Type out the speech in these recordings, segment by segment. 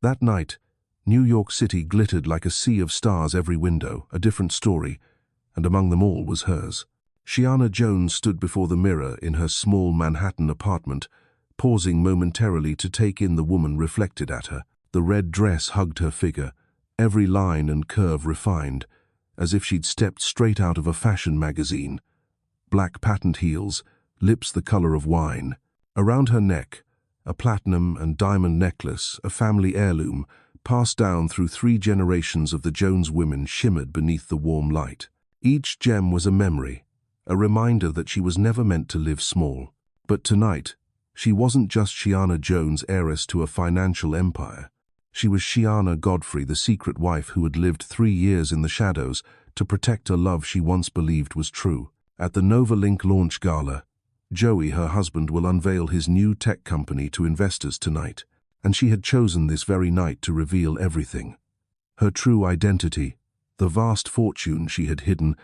That night, New York City glittered like a sea of stars every window, a different story, and among them all was hers. Shiana Jones stood before the mirror in her small Manhattan apartment, pausing momentarily to take in the woman reflected at her. The red dress hugged her figure, every line and curve refined, as if she'd stepped straight out of a fashion magazine. Black patent heels, lips the color of wine. Around her neck, a platinum and diamond necklace, a family heirloom, passed down through 3 generations of the Jones women, shimmered beneath the warm light. Each gem was a memory, a reminder that she was never meant to live small. But tonight, she wasn't just Shiana Jones, heiress to a financial empire. She was Shiana Godfrey, the secret wife who had lived 3 years in the shadows to protect a love she once believed was true. At the NovaLink launch gala, Joey, her husband, will unveil his new tech company to investors tonight, and she had chosen this very night to reveal everything. Her true identity, the vast fortune she had hidden,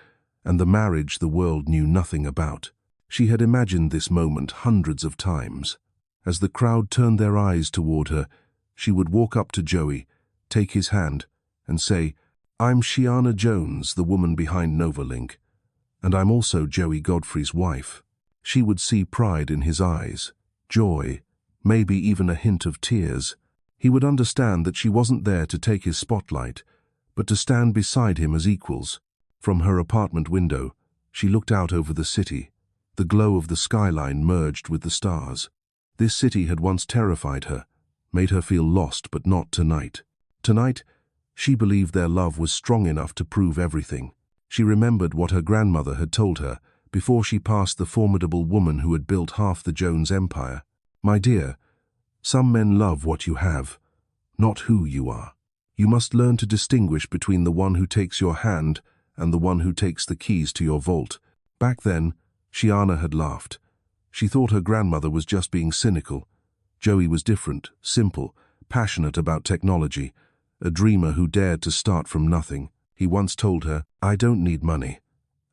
and the marriage the world knew nothing about. She had imagined this moment hundreds of times. As the crowd turned their eyes toward her, she would walk up to Joey, take his hand, and say, "I'm Shiana Jones, the woman behind NovaLink, and I'm also Joey Godfrey's wife." She would see pride in his eyes, joy, maybe even a hint of tears. He would understand that she wasn't there to take his spotlight, but to stand beside him as equals. From her apartment window, she looked out over the city. The glow of the skyline merged with the stars. This city had once terrified her, made her feel lost, but not tonight. Tonight, she believed their love was strong enough to prove everything. She remembered what her grandmother had told her before she passed the formidable woman who had built half the Jones empire. "My dear, some men love what you have, not who you are. You must learn to distinguish between the one who takes your hand and the one who takes the keys to your vault." Back then, Shiana had laughed. She thought her grandmother was just being cynical. Joey was different, simple, passionate about technology, a dreamer who dared to start from nothing. He once told her, "I don't need money,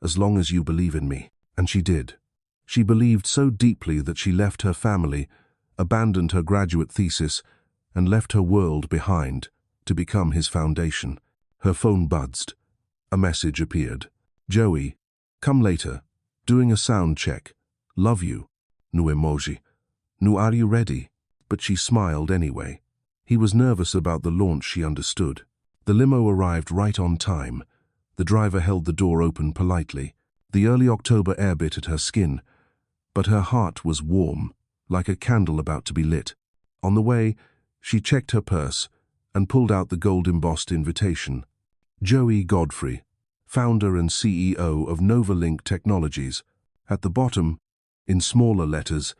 as long as you believe in me." And she did. She believed so deeply that she left her family, abandoned her graduate thesis, and left her world behind to become his foundation. Her phone buzzed. A message appeared. "Joey, come later. Doing a sound check. Love you." No emoji. "No, are you ready?" But she smiled anyway. He was nervous about the launch, she understood. The limo arrived right on time. The driver held the door open politely. The early October air bit at her skin, but her heart was warm, like a candle about to be lit. On the way, she checked her purse and pulled out the gold-embossed invitation. Joey Godfrey, founder and CEO of NovaLink Technologies. At the bottom, in smaller letters,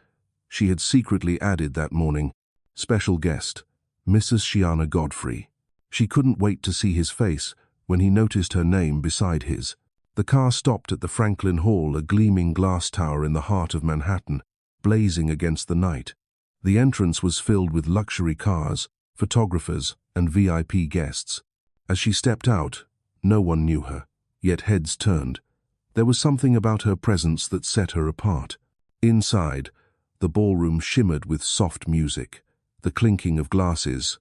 she had secretly added that morning, "Special guest, Mrs. Shiana Godfrey." She couldn't wait to see his face when he noticed her name beside his. The car stopped at the Franklin Hall, a gleaming glass tower in the heart of Manhattan, blazing against the night. The entrance was filled with luxury cars, photographers, and VIP guests. As she stepped out, no one knew her, yet heads turned. There was something about her presence that set her apart. Inside, the ballroom shimmered with soft music, the clinking of glasses,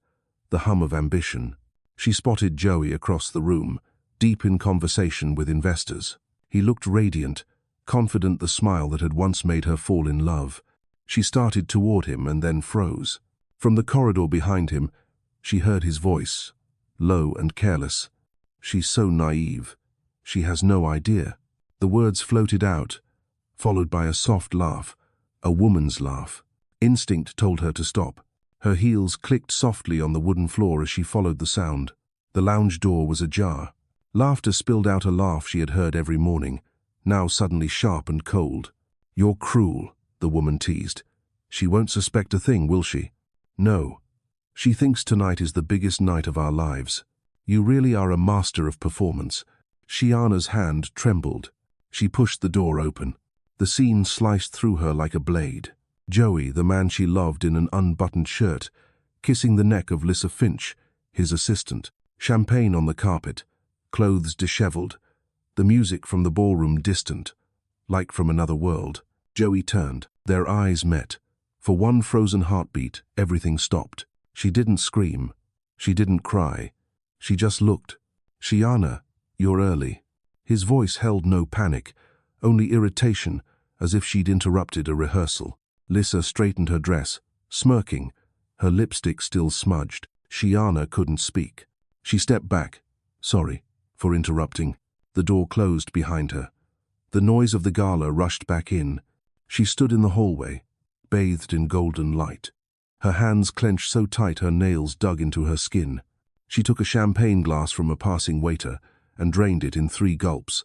the hum of ambition. She spotted Joey across the room, deep in conversation with investors. He looked radiant, confident, the smile that had once made her fall in love. She started toward him and then froze. From the corridor behind him, she heard his voice, low and careless. "She's so naive. She has no idea." The words floated out, followed by a soft laugh, a woman's laugh. Instinct told her to stop. Her heels clicked softly on the wooden floor as she followed the sound. The lounge door was ajar. Laughter spilled out, a laugh she had heard every morning, now suddenly sharp and cold. "You're cruel," the woman teased. "She won't suspect a thing, will she?" "No. She thinks tonight is the biggest night of our lives. You really are a master of performance." Shiana's hand trembled. She pushed the door open. The scene sliced through her like a blade. Joey, the man she loved in an unbuttoned shirt, kissing the neck of Lissa Finch, his assistant. Champagne on the carpet, clothes disheveled, the music from the ballroom distant, like from another world. Joey turned. Their eyes met. For one frozen heartbeat, everything stopped. She didn't scream. She didn't cry. She just looked. "Shiana, you're early." His voice held no panic, only irritation, as if she'd interrupted a rehearsal. Lissa straightened her dress, smirking, her lipstick still smudged. Shiana couldn't speak. She stepped back. "Sorry for interrupting." The door closed behind her. The noise of the gala rushed back in. She stood in the hallway, bathed in golden light. Her hands clenched so tight her nails dug into her skin. She took a champagne glass from a passing waiter and drained it in 3 gulps.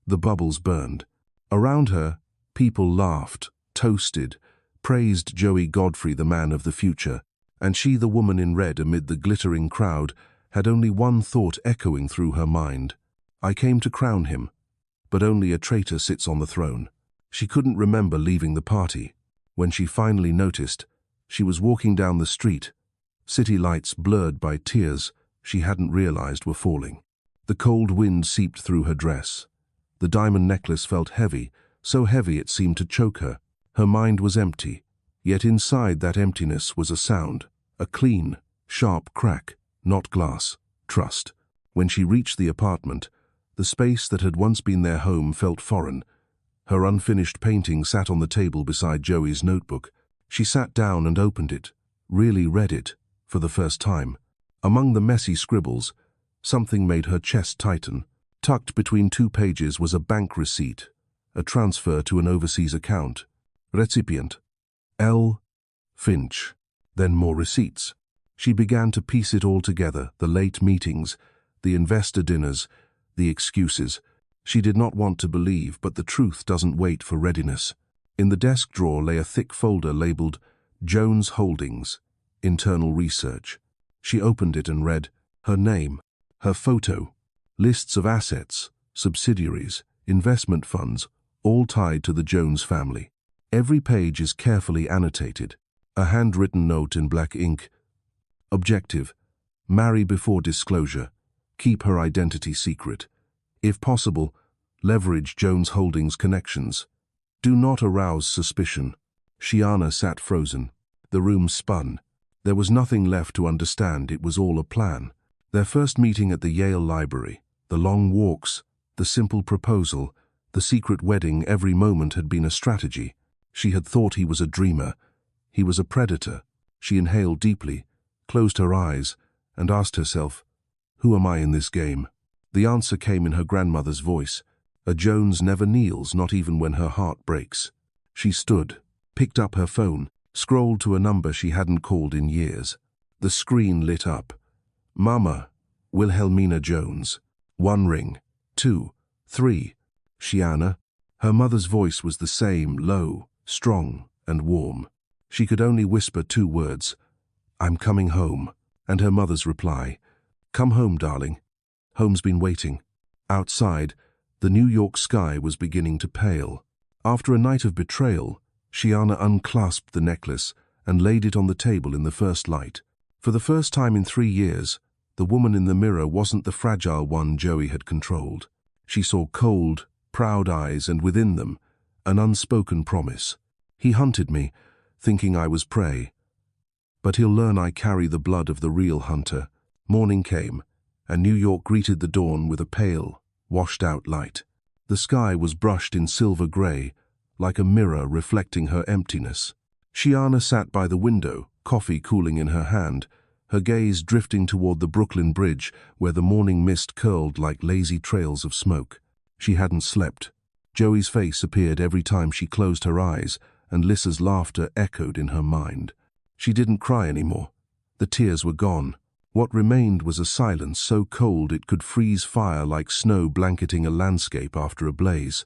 The bubbles burned. Around her, people laughed, toasted, praised Joey Godfrey, the man of the future, and she, the woman in red amid the glittering crowd, had only one thought echoing through her mind. "I came to crown him, but only a traitor sits on the throne." She couldn't remember leaving the party. When she finally noticed, she was walking down the street, city lights blurred by tears she hadn't realized were falling. The cold wind seeped through her dress. The diamond necklace felt heavy, so heavy it seemed to choke her. Her mind was empty, yet inside that emptiness was a sound, a clean, sharp crack, not glass, trust. When she reached the apartment, the space that had once been their home felt foreign. Her unfinished painting sat on the table beside Joey's notebook. She sat down and opened it, really read it, for the first time. Among the messy scribbles, something made her chest tighten. Tucked between 2 pages was a bank receipt, a transfer to an overseas account. Recipient: L. Finch. Then more receipts. She began to piece it all together, the late meetings, the investor dinners, the excuses. She did not want to believe, but the truth doesn't wait for readiness. In the desk drawer lay a thick folder labeled Jones Holdings, Internal Research. She opened it and read her name, her photo, lists of assets, subsidiaries, investment funds, all tied to the Jones family. Every page is carefully annotated. A handwritten note in black ink. Objective: marry before disclosure. Keep her identity secret. If possible, leverage Jones Holdings' connections. Do not arouse suspicion. Shiana sat frozen. The room spun. There was nothing left to understand. It was all a plan. Their first meeting at the Yale Library, the long walks, the simple proposal, the secret wedding, every moment had been a strategy. She had thought he was a dreamer. He was a predator. She inhaled deeply, closed her eyes, and asked herself, "Who am I in this game?" The answer came in her grandmother's voice. A Jones never kneels, not even when her heart breaks. She stood, picked up her phone, scrolled to a number she hadn't called in years. The screen lit up. "Mama, Wilhelmina Jones." 1 ring, 2, 3. "Shiana." Her mother's voice was the same, low, strong, and warm. She could only whisper 2 words, "I'm coming home." And her mother's reply, "Come home, darling. Home's been waiting." Outside, the New York sky was beginning to pale. After a night of betrayal, Shiana unclasped the necklace and laid it on the table in the first light. For the first time in 3 years, the woman in the mirror wasn't the fragile one Joey had controlled. She saw cold, proud eyes, and within them, an unspoken promise. "He hunted me, thinking I was prey. But he'll learn I carry the blood of the real hunter." Morning came, and New York greeted the dawn with a pale, washed-out light. The sky was brushed in silver gray, like a mirror reflecting her emptiness. Shiana sat by the window, coffee cooling in her hand, her gaze drifting toward the Brooklyn Bridge, where the morning mist curled like lazy trails of smoke. She hadn't slept. Joey's face appeared every time she closed her eyes, and Lissa's laughter echoed in her mind. She didn't cry anymore. The tears were gone. What remained was a silence so cold it could freeze fire, like snow blanketing a landscape after a blaze.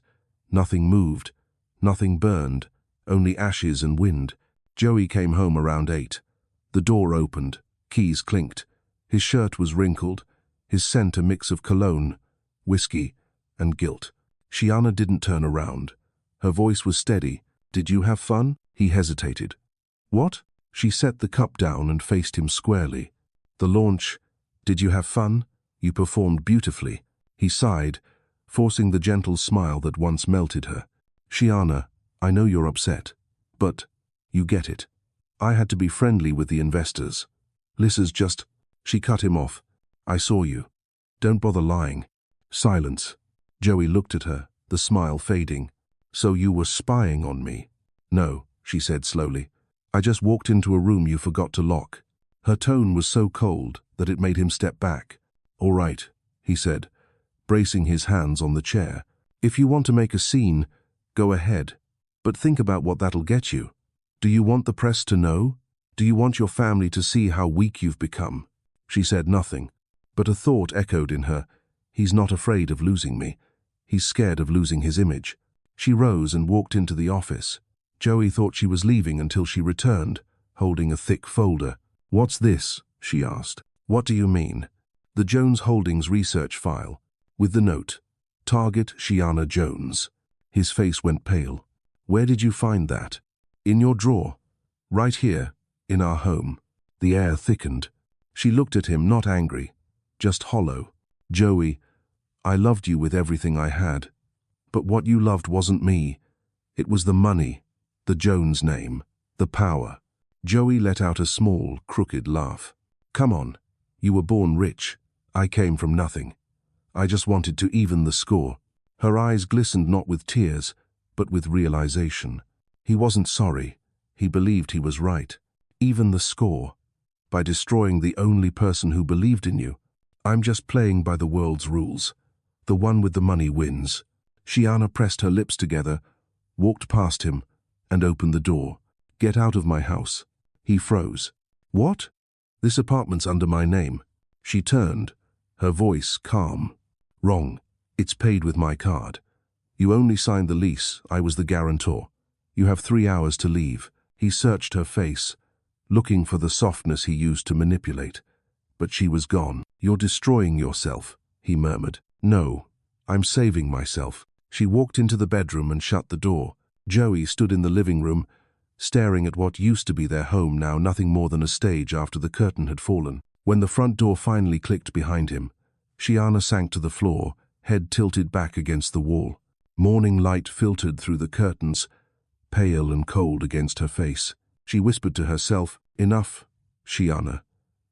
Nothing moved, nothing burned, only ashes and wind. Joey came home around 8. The door opened, keys clinked. His shirt was wrinkled, his scent a mix of cologne, whiskey, and guilt. Shiana didn't turn around. Her voice was steady. "Did you have fun?" He hesitated. "What?" She set the cup down and faced him squarely. "The launch. Did you have fun? You performed beautifully." He sighed, forcing the gentle smile that once melted her. "Shiana, I know you're upset, but you get it. I had to be friendly with the investors. Lissa's just..." She cut him off. I saw you. Don't bother lying. Silence. Joey looked at her, the smile fading. So you were spying on me? No, she said slowly. I just walked into a room you forgot to lock. Her tone was so cold that it made him step back. All right, he said, bracing his hands on the chair. If you want to make a scene, go ahead. But think about what that'll get you. Do you want the press to know? Do you want your family to see how weak you've become? She said nothing, but a thought echoed in her. He's not afraid of losing me. He's scared of losing his image. She rose and walked into the office. Joey thought she was leaving until she returned, holding a thick folder. What's this? She asked. What do you mean? The Jones Holdings research file, with the note, Target Shiana Jones. His face went pale. Where did you find that? In your drawer. Right here, in our home. The air thickened. She looked at him, not angry, just hollow. Joey, I loved you with everything I had. But what you loved wasn't me. It was the money, the Jones name, the power. Joey let out a small, crooked laugh. Come on, you were born rich. I came from nothing. I just wanted to even the score. Her eyes glistened not with tears, but with realization. He wasn't sorry. He believed he was right. Even the score. By destroying the only person who believed in you. I'm just playing by the world's rules. The one with the money wins. Shiana pressed her lips together, walked past him, and opened the door. Get out of my house. He froze. What? This apartment's under my name. She turned, her voice calm. Wrong. It's paid with my card. You only signed the lease. I was the guarantor. You have 3 hours to leave. He searched her face, looking for the softness he used to manipulate. But she was gone. You're destroying yourself, he murmured. No, I'm saving myself. She walked into the bedroom and shut the door. Joey stood in the living room, staring at what used to be their home, now nothing more than a stage after the curtain had fallen. When the front door finally clicked behind him, Shiana sank to the floor, head tilted back against the wall. Morning light filtered through the curtains, pale and cold against her face. She whispered to herself, enough, Shiana.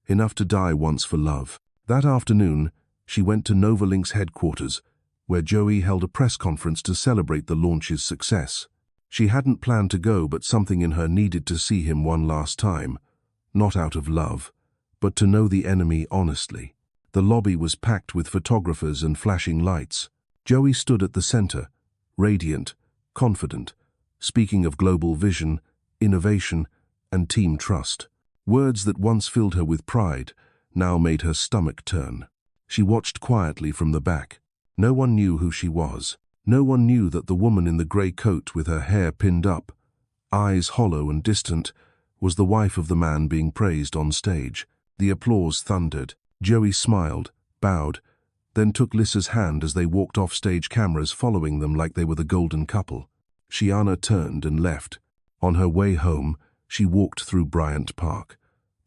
Enough to die once for love. That afternoon, she went to NovaLink's headquarters, where Joey held a press conference to celebrate the launch's success. She hadn't planned to go, but something in her needed to see him one last time, not out of love, but to know the enemy honestly. The lobby was packed with photographers and flashing lights. Joey stood at the center, radiant, confident, speaking of global vision, innovation, and team trust. Words that once filled her with pride now made her stomach turn. She watched quietly from the back. No one knew who she was. No one knew that the woman in the grey coat with her hair pinned up, eyes hollow and distant, was the wife of the man being praised on stage. The applause thundered. Joey smiled, bowed, then took Lissa's hand as they walked off stage, cameras following them like they were the golden couple. Shiana turned and left. On her way home, she walked through Bryant Park.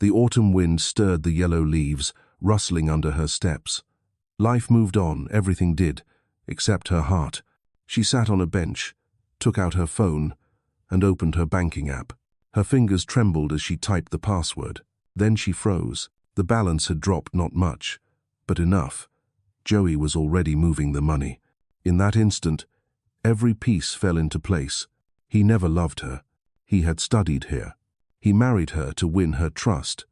The autumn wind stirred the yellow leaves, rustling under her steps. Life moved on, everything did, except her heart. She sat on a bench, took out her phone, and opened her banking app. Her fingers trembled as she typed the password. Then she froze. The balance had dropped, not much, but enough. Joey was already moving the money. In that instant, every piece fell into place. He never loved her. He had studied her. He married her to win her trust,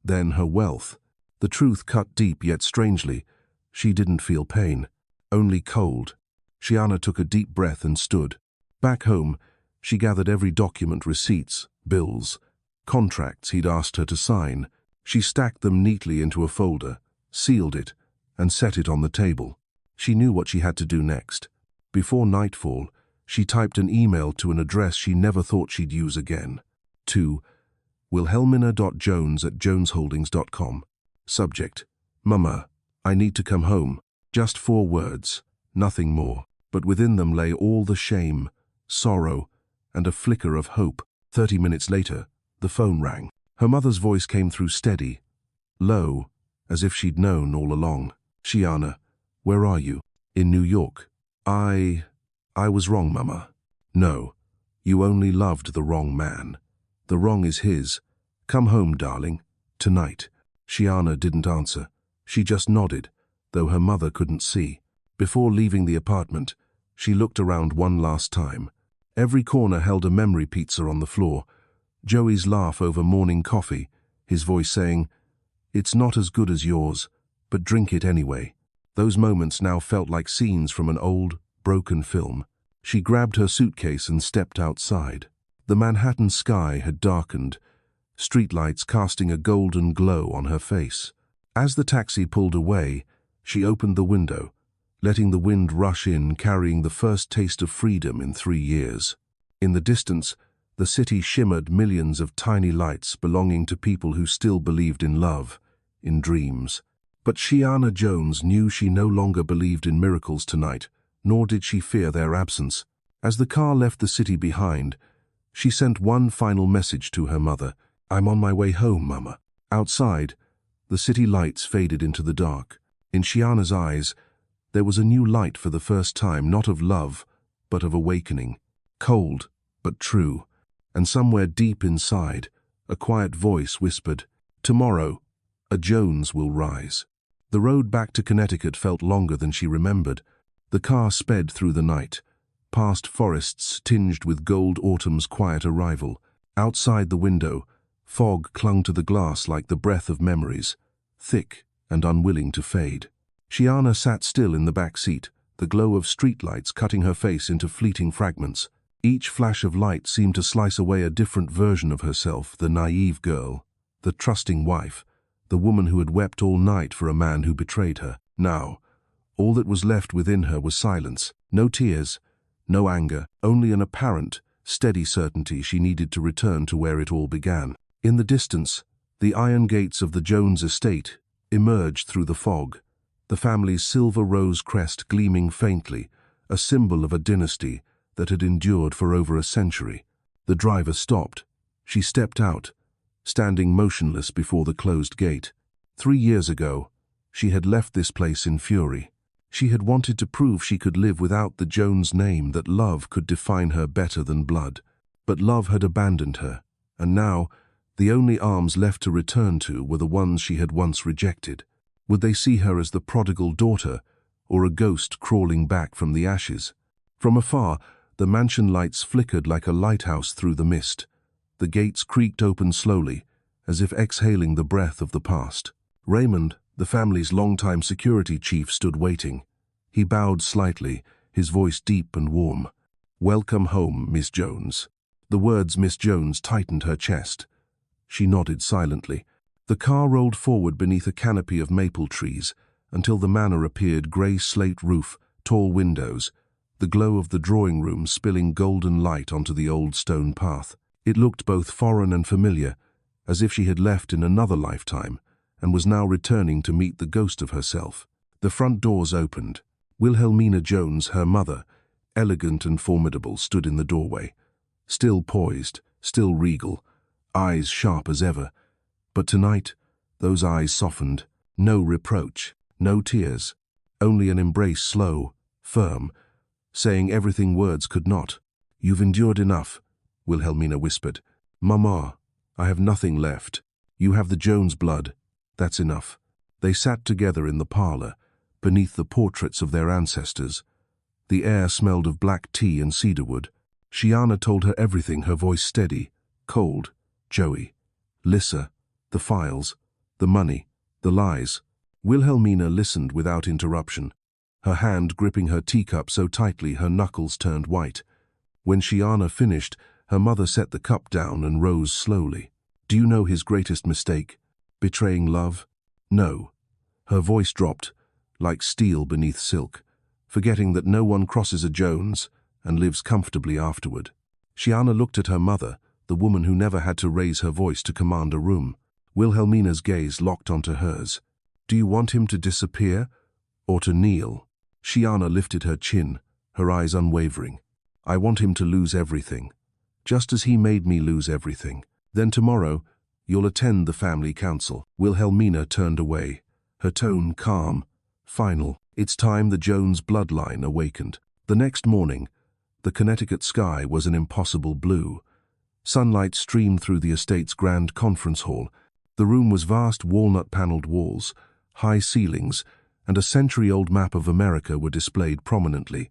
then her wealth. The truth cut deep, yet strangely, she didn't feel pain, only cold. Shiana took a deep breath and stood. Back home, she gathered every document, receipts, bills, contracts he'd asked her to sign. She stacked them neatly into a folder, sealed it, and set it on the table. She knew what she had to do next. Before nightfall, she typed an email to an address she never thought she'd use again. To wilhelmina.jones@jonesholdings.com. Subject: Mama, I need to come home. Just 4 words, nothing more. But within them lay all the shame, sorrow, and a flicker of hope. 30 minutes later, the phone rang. Her mother's voice came through steady, low, as if she'd known all along. Shiana, where are you? In New York. I was wrong, Mama. No, you only loved the wrong man. The wrong is his. Come home, darling. Tonight. Shiana didn't answer. She just nodded, though her mother couldn't see. Before leaving the apartment, she looked around one last time. Every corner held a memory pizza on the floor. Joey's laugh over morning coffee, his voice saying, "It's not as good as yours, but drink it anyway." Those moments now felt like scenes from an old, broken film. She grabbed her suitcase and stepped outside. The Manhattan sky had darkened, streetlights casting a golden glow on her face. As the taxi pulled away, she opened the window, letting the wind rush in, carrying the first taste of freedom in 3 years. In the distance, the city shimmered millions of tiny lights belonging to people who still believed in love, in dreams. But Shiana Jones knew she no longer believed in miracles tonight, nor did she fear their absence. As the car left the city behind, she sent one final message to her mother. "I'm on my way home, Mama." Outside, the city lights faded into the dark. In Shiana's eyes, there was a new light for the first time, not of love, but of awakening. Cold, but true. And somewhere deep inside, a quiet voice whispered, "Tomorrow, a Jones will rise." The road back to Connecticut felt longer than she remembered. The car sped through the night, past forests tinged with gold autumn's quiet arrival. Outside the window, fog clung to the glass like the breath of memories, thick and unwilling to fade. Shiana sat still in the back seat, the glow of streetlights cutting her face into fleeting fragments. Each flash of light seemed to slice away a different version of herself, the naive girl, the trusting wife, the woman who had wept all night for a man who betrayed her. Now, all that was left within her was silence. No tears, no anger, only an apparent, steady certainty she needed to return to where it all began. In the distance, the iron gates of the Jones estate emerged through the fog, the family's silver rose crest gleaming faintly, a symbol of a dynasty that had endured for over a century. The driver stopped. She stepped out, standing motionless before the closed gate. 3 years ago, she had left this place in fury. She had wanted to prove she could live without the Jones name, that love could define her better than blood. But love had abandoned her, and now, the only arms left to return to were the ones she had once rejected. Would they see her as the prodigal daughter, or a ghost crawling back from the ashes? From afar, the mansion lights flickered like a lighthouse through the mist. The gates creaked open slowly, as if exhaling the breath of the past. Raymond, the family's longtime security chief, stood waiting. He bowed slightly, his voice deep and warm. "Welcome home, Miss Jones." The words Miss Jones tightened her chest. She nodded silently. The car rolled forward beneath a canopy of maple trees, until the manor appeared, grey slate roof, tall windows, the glow of the drawing room spilling golden light onto the old stone path. It looked both foreign and familiar, as if she had left in another lifetime, and was now returning to meet the ghost of herself. The front doors opened. Wilhelmina Jones, her mother, elegant and formidable, stood in the doorway. Still poised, still regal, eyes sharp as ever. But tonight, those eyes softened. No reproach, no tears, only an embrace, slow, firm, saying everything words could not. "You've endured enough," Wilhelmina whispered. "Mama, I have nothing left. You have the Jones blood. That's enough." They sat together in the parlor, beneath the portraits of their ancestors. The air smelled of black tea and cedarwood. Shiana told her everything, her voice steady, cold. Joey, Lissa, the files, the money, the lies. Wilhelmina listened without interruption, her hand gripping her teacup so tightly her knuckles turned white. When Shiana finished, her mother set the cup down and rose slowly. "Do you know his greatest mistake? Betraying love?" "No." Her voice dropped, like steel beneath silk, forgetting that no one crosses a Jones and lives comfortably afterward. Shiana looked at her mother, the woman who never had to raise her voice to command a room. Wilhelmina's gaze locked onto hers. "Do you want him to disappear, or to kneel?" Shiana lifted her chin, her eyes unwavering. "I want him to lose everything, just as he made me lose everything. Then tomorrow, you'll attend the family council." Wilhelmina turned away, her tone calm, final. It's time the Jones bloodline awakened. The next morning, the Connecticut sky was an impossible blue. Sunlight streamed through the estate's grand conference hall. The room was vast walnut-paneled walls, high ceilings, and a century-old map of America were displayed prominently,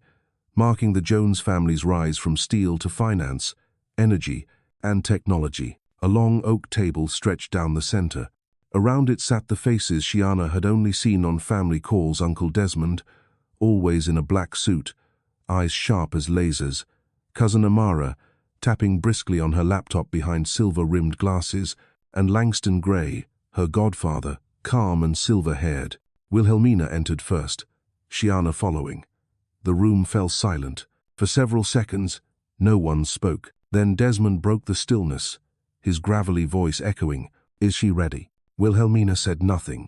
marking the Jones family's rise from steel to finance, energy, and technology. A long oak table stretched down the center. Around it sat the faces Shiana had only seen on family calls: Uncle Desmond, always in a black suit, eyes sharp as lasers; Cousin Amara, tapping briskly on her laptop behind silver-rimmed glasses; and Langston Gray, her godfather, calm and silver-haired. Wilhelmina entered first, Shiana following. The room fell silent. For several seconds, no one spoke. Then Desmond broke the stillness, his gravelly voice echoing, "Is she ready?" Wilhelmina said nothing.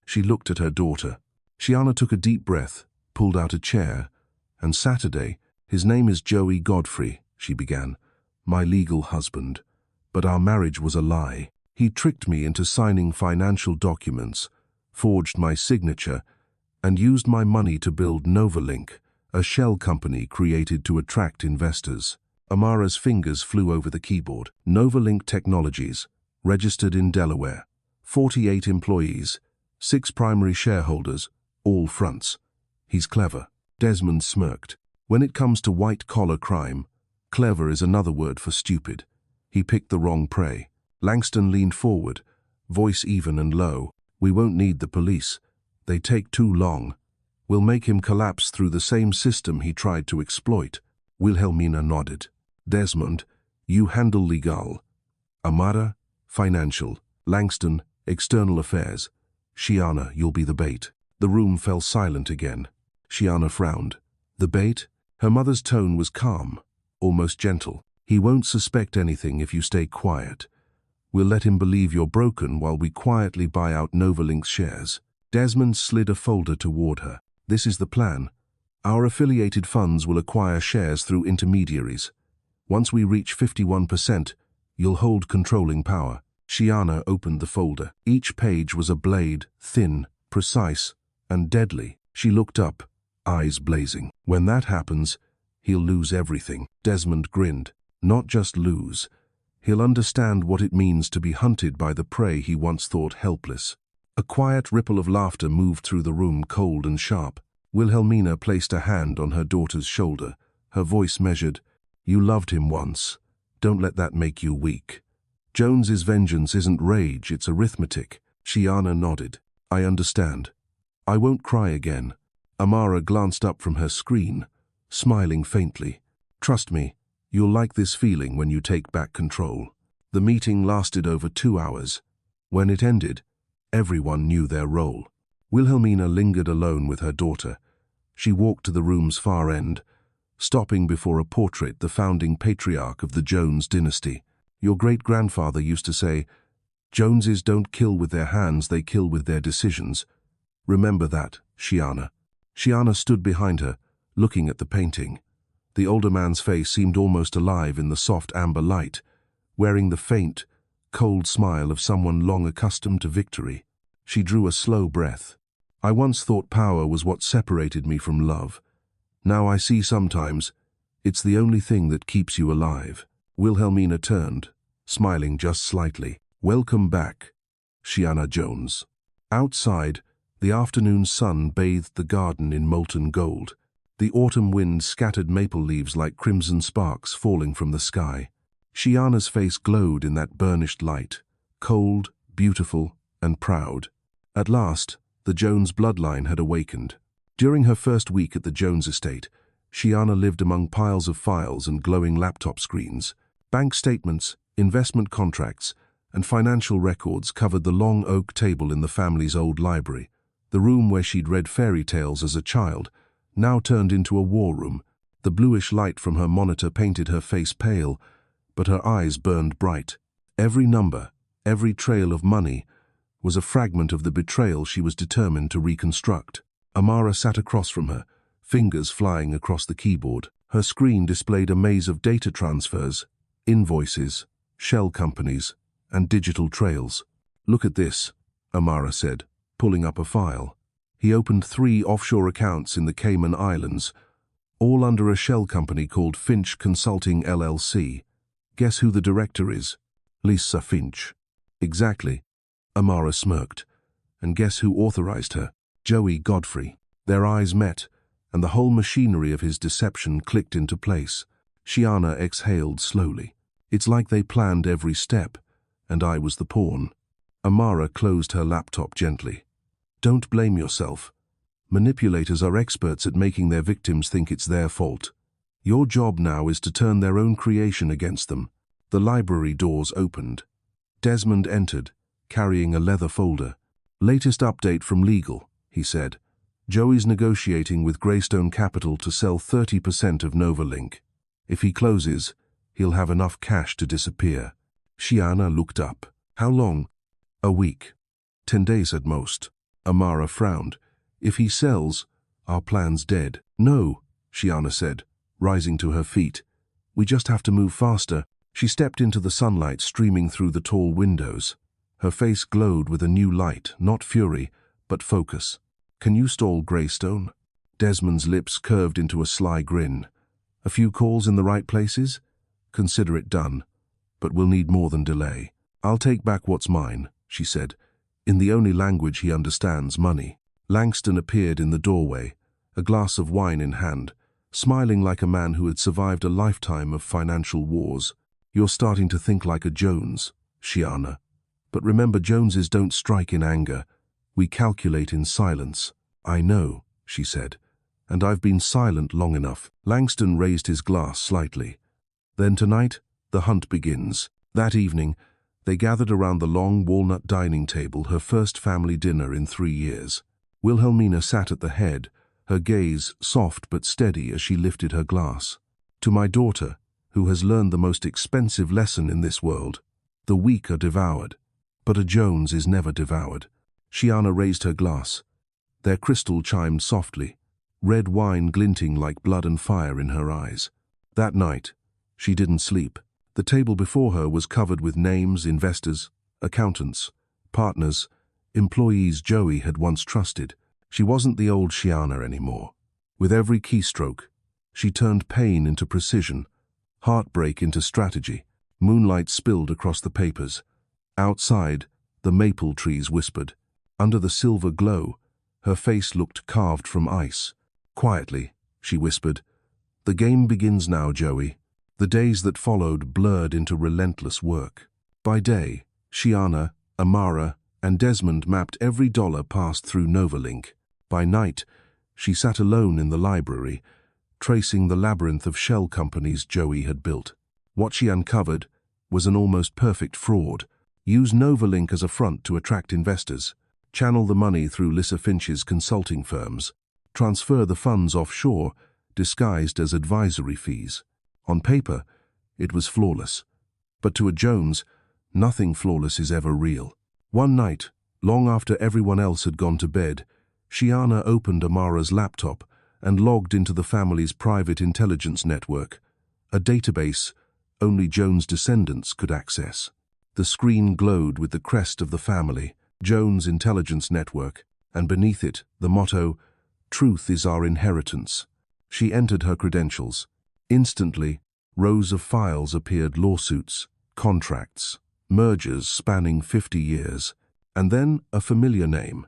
She looked at her daughter. Shiana took a deep breath, pulled out a chair, and Saturday, "His name is Joey Godfrey," she began, "my legal husband. But our marriage was a lie. He tricked me into signing financial documents, forged my signature, and used my money to build NovaLink, a shell company created to attract investors." Amara's fingers flew over the keyboard. "NovaLink Technologies, registered in Delaware. 48 employees, 6 primary shareholders, all fronts. He's clever." Desmond smirked. "When it comes to white-collar crime, clever is another word for stupid. He picked the wrong prey." Langston leaned forward, voice even and low. "We won't need the police. They take too long. We'll make him collapse through the same system he tried to exploit." Wilhelmina nodded. "Desmond, you handle legal. Amara, financial. Langston, external affairs. Shiana, you'll be the bait." The room fell silent again. Shiana frowned. "The bait?" Her mother's tone was calm, almost gentle. "He won't suspect anything if you stay quiet. We'll let him believe you're broken while we quietly buy out NovaLink's shares." Desmond slid a folder toward her. "This is the plan. Our affiliated funds will acquire shares through intermediaries. Once we reach 51%, you'll hold controlling power." Shiana opened the folder. Each page was a blade, thin, precise, and deadly. She looked up, eyes blazing. "When that happens, he'll lose everything." Desmond grinned. "Not just lose. He'll understand what it means to be hunted by the prey he once thought helpless." A quiet ripple of laughter moved through the room, cold and sharp. Wilhelmina placed a hand on her daughter's shoulder. Her voice measured. "You loved him once. Don't let that make you weak. Jones's vengeance isn't rage, it's arithmetic." Shiana nodded. "I understand. I won't cry again." Amara glanced up from her screen, smiling faintly. "Trust me, you'll like this feeling when you take back control." The meeting lasted over 2 hours. When it ended, everyone knew their role. Wilhelmina lingered alone with her daughter. She walked to the room's far end, stopping before a portrait, the founding patriarch of the Jones dynasty. "Your great-grandfather used to say, 'Joneses don't kill with their hands, they kill with their decisions.' Remember that, Shiana." Shiana stood behind her, looking at the painting. The older man's face seemed almost alive in the soft amber light, wearing the faint, cold smile of someone long accustomed to victory. She drew a slow breath. "I once thought power was what separated me from love. Now I see sometimes it's the only thing that keeps you alive." Wilhelmina turned, smiling just slightly. "Welcome back, Shiana Jones." Outside, the afternoon sun bathed the garden in molten gold. The autumn wind scattered maple leaves like crimson sparks falling from the sky. Shiana's face glowed in that burnished light, cold, beautiful, and proud. At last, the Jones bloodline had awakened. During her first week at the Jones estate, Shiana lived among piles of files and glowing laptop screens. Bank statements, investment contracts, and financial records covered the long oak table in the family's old library. The room where she'd read fairy tales as a child now turned into a war room. The bluish light from her monitor painted her face pale, but her eyes burned bright. Every number, every trail of money, was a fragment of the betrayal she was determined to reconstruct. Amara sat across from her, fingers flying across the keyboard. Her screen displayed a maze of data transfers, invoices, shell companies, and digital trails. "Look at this," Amara said, pulling up a file. He opened 3 offshore accounts in the Cayman Islands, all under a shell company called Finch Consulting LLC. Guess who the director is? Lisa Finch. Exactly. Amara smirked. And guess who authorized her? Joey Godfrey. Their eyes met, and the whole machinery of his deception clicked into place. Shiana exhaled slowly. It's like they planned every step, and I was the pawn. Amara closed her laptop gently. Don't blame yourself. Manipulators are experts at making their victims think it's their fault. Your job now is to turn their own creation against them. The library doors opened. Desmond entered, carrying a leather folder. Latest update from legal, he said. Joey's negotiating with Greystone Capital to sell 30% of NovaLink. If he closes, he'll have enough cash to disappear. Shiana looked up. How long? A week. 10 days at most. Amara frowned. If he sells, our plan's dead. No, Shiana said, rising to her feet. We just have to move faster. She stepped into the sunlight streaming through the tall windows. Her face glowed with a new light, not fury, but focus. Can you stall Greystone? Desmond's lips curved into a sly grin. A few calls in the right places? Consider it done. But we'll need more than delay. I'll take back what's mine, she said, in the only language he understands, money. Langston appeared in the doorway, a glass of wine in hand, smiling like a man who had survived a lifetime of financial wars. You're starting to think like a Jones, Shiana. But remember, Joneses don't strike in anger. We calculate in silence. I know, she said, and I've been silent long enough. Langston raised his glass slightly. Then tonight, the hunt begins. That evening, they gathered around the long walnut dining table, her first family dinner in 3 years. Wilhelmina sat at the head, her gaze soft but steady as she lifted her glass. To my daughter, who has learned the most expensive lesson in this world. The weak are devoured, but a Jones is never devoured. Shiana raised her glass. Their crystal chimed softly, red wine glinting like blood and fire in her eyes. That night, she didn't sleep. The table before her was covered with names, investors, accountants, partners, employees Joey had once trusted. She wasn't the old Shiana anymore. With every keystroke, she turned pain into precision, heartbreak into strategy. Moonlight spilled across the papers. Outside, the maple trees whispered. Under the silver glow, her face looked carved from ice. Quietly, she whispered, "The game begins now, Joey." The days that followed blurred into relentless work. By day, Shiana, Amara, and Desmond mapped every dollar passed through NovaLink. By night, she sat alone in the library, tracing the labyrinth of shell companies Joey had built. What she uncovered was an almost perfect fraud. Use NovaLink as a front to attract investors. Channel the money through Lissa Finch's consulting firms. Transfer the funds offshore, disguised as advisory fees. On paper, it was flawless. But to a Jones, nothing flawless is ever real. One night, long after everyone else had gone to bed, Shiana opened Amara's laptop and logged into the family's private intelligence network, a database only Jones' descendants could access. The screen glowed with the crest of the family, Jones Intelligence Network, and beneath it, the motto, "Truth is our inheritance." She entered her credentials. Instantly, rows of files appeared: lawsuits, contracts, mergers spanning 50 years, and then a familiar name,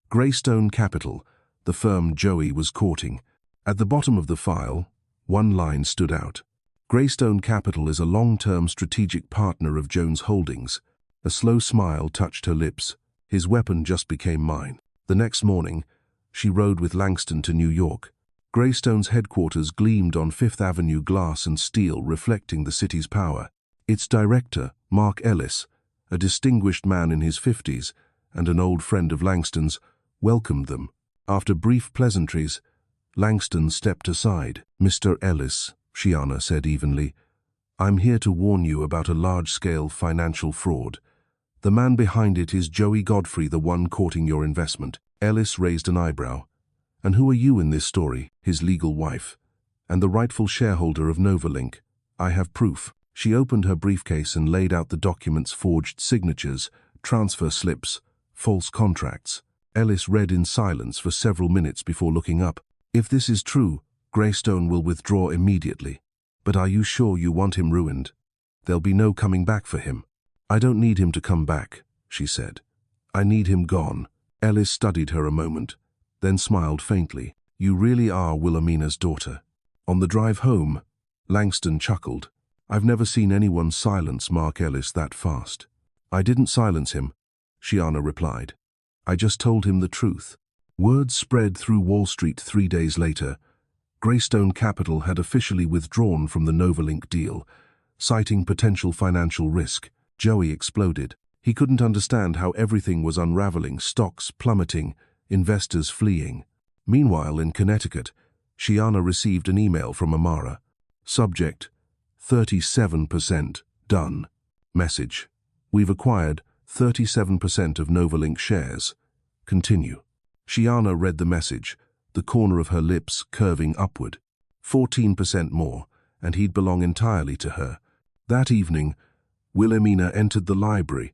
Greystone Capital, the firm Joey was courting. At the bottom of the file, one line stood out. Greystone Capital is a long-term strategic partner of Jones Holdings. A slow smile touched her lips. His weapon just became mine. The next morning, she rode with Langston to New York. Greystone's headquarters gleamed on Fifth Avenue, glass and steel reflecting the city's power. Its director, Mark Ellis, a distinguished man in his 50s and an old friend of Langston's, welcomed them. After brief pleasantries, Langston stepped aside. "Mr. Ellis," Shiana said evenly, "I'm here to warn you about a large-scale financial fraud. The man behind it is Joey Godfrey, the one courting your investment." Ellis raised an eyebrow. "And who are you in this story?" "His legal wife, and the rightful shareholder of NovaLink. I have proof." She opened her briefcase and laid out the documents: forged signatures, transfer slips, false contracts. Ellis read in silence for several minutes before looking up. "If this is true, Greystone will withdraw immediately. But are you sure you want him ruined? There'll be no coming back for him." "I don't need him to come back," she said. I need him gone. Ellis studied her a moment, then smiled faintly. You really are Wilhelmina's daughter. On the drive home, Langston chuckled. I've never seen anyone silence Mark Ellis that fast. I didn't silence him, Shiana replied. I just told him the truth. Word spread through Wall Street 3 days later. Greystone Capital had officially withdrawn from the NovaLink deal, citing potential financial risk. Joey exploded. He couldn't understand how everything was unraveling, stocks plummeting, investors fleeing. Meanwhile, in Connecticut, Shiana received an email from Amara. Subject, 37% done. Message, we've acquired 37% of NovaLink shares. Continue. Shiana read the message, the corner of her lips curving upward. 14% more, and he'd belong entirely to her. That evening, Wilhelmina entered the library,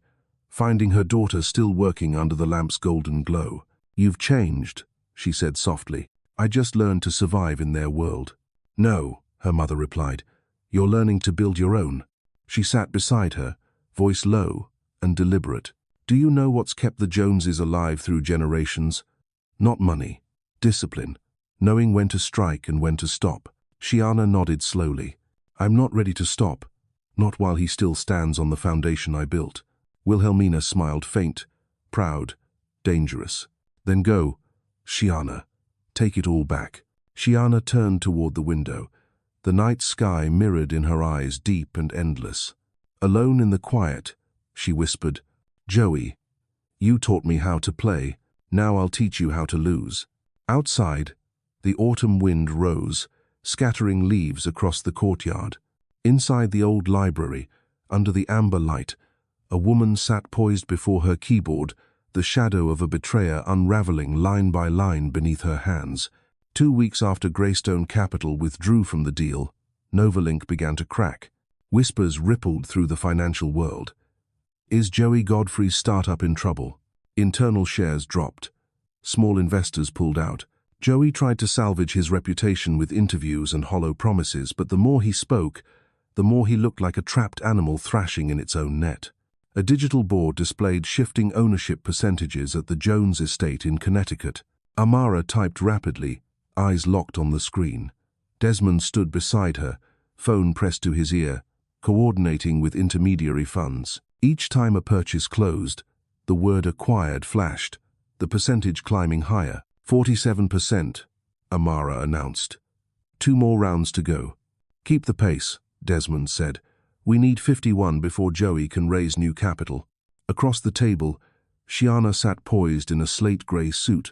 finding her daughter still working under the lamp's golden glow. You've changed, she said softly. I just learned to survive in their world. No, her mother replied. You're learning to build your own. She sat beside her, voice low and deliberate. Do you know what's kept the Joneses alive through generations? Not money, discipline, knowing when to strike and when to stop. Shiana nodded slowly. I'm not ready to stop, not while he still stands on the foundation I built. Wilhelmina smiled, faint, proud, dangerous. Then go, Shiana. Take it all back. Shiana turned toward the window. The night sky mirrored in her eyes, deep and endless. Alone in the quiet, she whispered, Joey, you taught me how to play. Now I'll teach you how to lose. Outside, the autumn wind rose, scattering leaves across the courtyard. Inside the old library, under the amber light, a woman sat poised before her keyboard, the shadow of a betrayer unraveling line by line beneath her hands. 2 weeks after Greystone Capital withdrew from the deal, NovaLink began to crack. Whispers rippled through the financial world. Is Joey Godfrey's startup in trouble? Internal shares dropped. Small investors pulled out. Joey tried to salvage his reputation with interviews and hollow promises, but the more he spoke, the more he looked like a trapped animal thrashing in its own net. A digital board displayed shifting ownership percentages at the Jones estate in Connecticut. Amara typed rapidly, eyes locked on the screen. Desmond stood beside her, phone pressed to his ear, coordinating with intermediary funds. Each time a purchase closed, the word acquired flashed, the percentage climbing higher. 47%, Amara announced. 2 more rounds to go. Keep the pace, Desmond said. We need 51 before Joey can raise new capital. Across the table, Shiana sat poised in a slate-gray suit,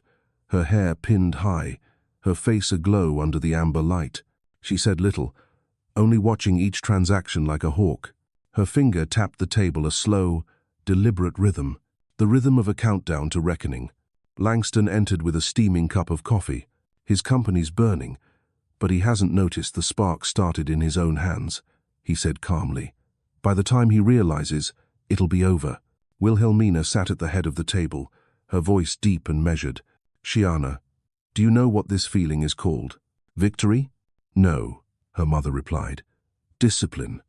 her hair pinned high, her face aglow under the amber light. She said little, only watching each transaction like a hawk. Her finger tapped the table, a slow, deliberate rhythm, the rhythm of a countdown to reckoning. Langston entered with a steaming cup of coffee. His company's burning, but he hasn't noticed the spark started in his own hands, he said calmly. By the time he realizes, it'll be over. Wilhelmina sat at the head of the table, her voice deep and measured. Shiana, do you know what this feeling is called? Victory? No, her mother replied. Discipline.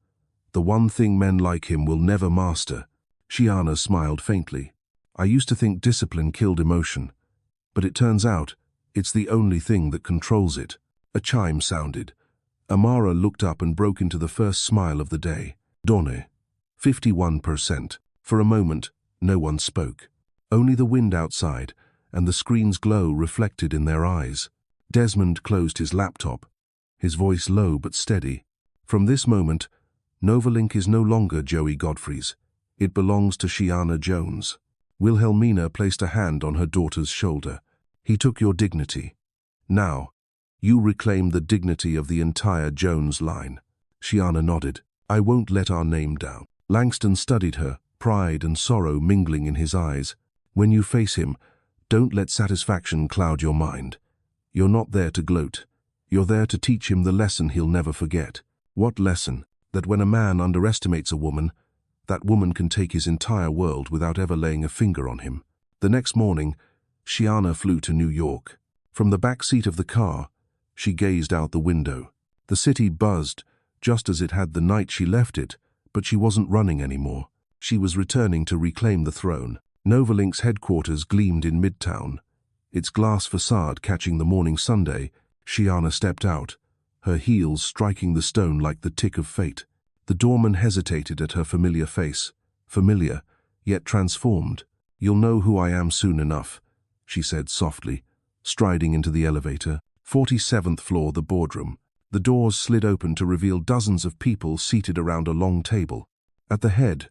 The one thing men like him will never master. Shiana smiled faintly. I used to think discipline killed emotion, but it turns out it's the only thing that controls it. A chime sounded. Amara looked up and broke into the first smile of the day. Donne. 51%. For a moment, no one spoke. Only the wind outside and the screen's glow reflected in their eyes. Desmond closed his laptop, his voice low but steady. From this moment, NovaLink is no longer Joey Godfrey's. It belongs to Shiana Jones. Wilhelmina placed a hand on her daughter's shoulder. He took your dignity. Now, you reclaim the dignity of the entire Jones line. Shiana nodded. I won't let our name down. Langston studied her, pride and sorrow mingling in his eyes. When you face him, don't let satisfaction cloud your mind. You're not there to gloat. You're there to teach him the lesson he'll never forget. What lesson? That when a man underestimates a woman, that woman can take his entire world without ever laying a finger on him. The next morning, Shiana flew to New York. From the back seat of the car, she gazed out the window. The city buzzed, just as it had the night she left it, but she wasn't running anymore. She was returning to reclaim the throne. NovaLink's headquarters gleamed in Midtown. Its glass facade catching the morning Sunday, Shiana stepped out, her heels striking the stone like the tick of fate. The doorman hesitated at her familiar face. Familiar, yet transformed. "You'll know who I am soon enough," she said softly, striding into the elevator. 47th floor, the boardroom. The doors slid open to reveal dozens of people seated around a long table. At the head,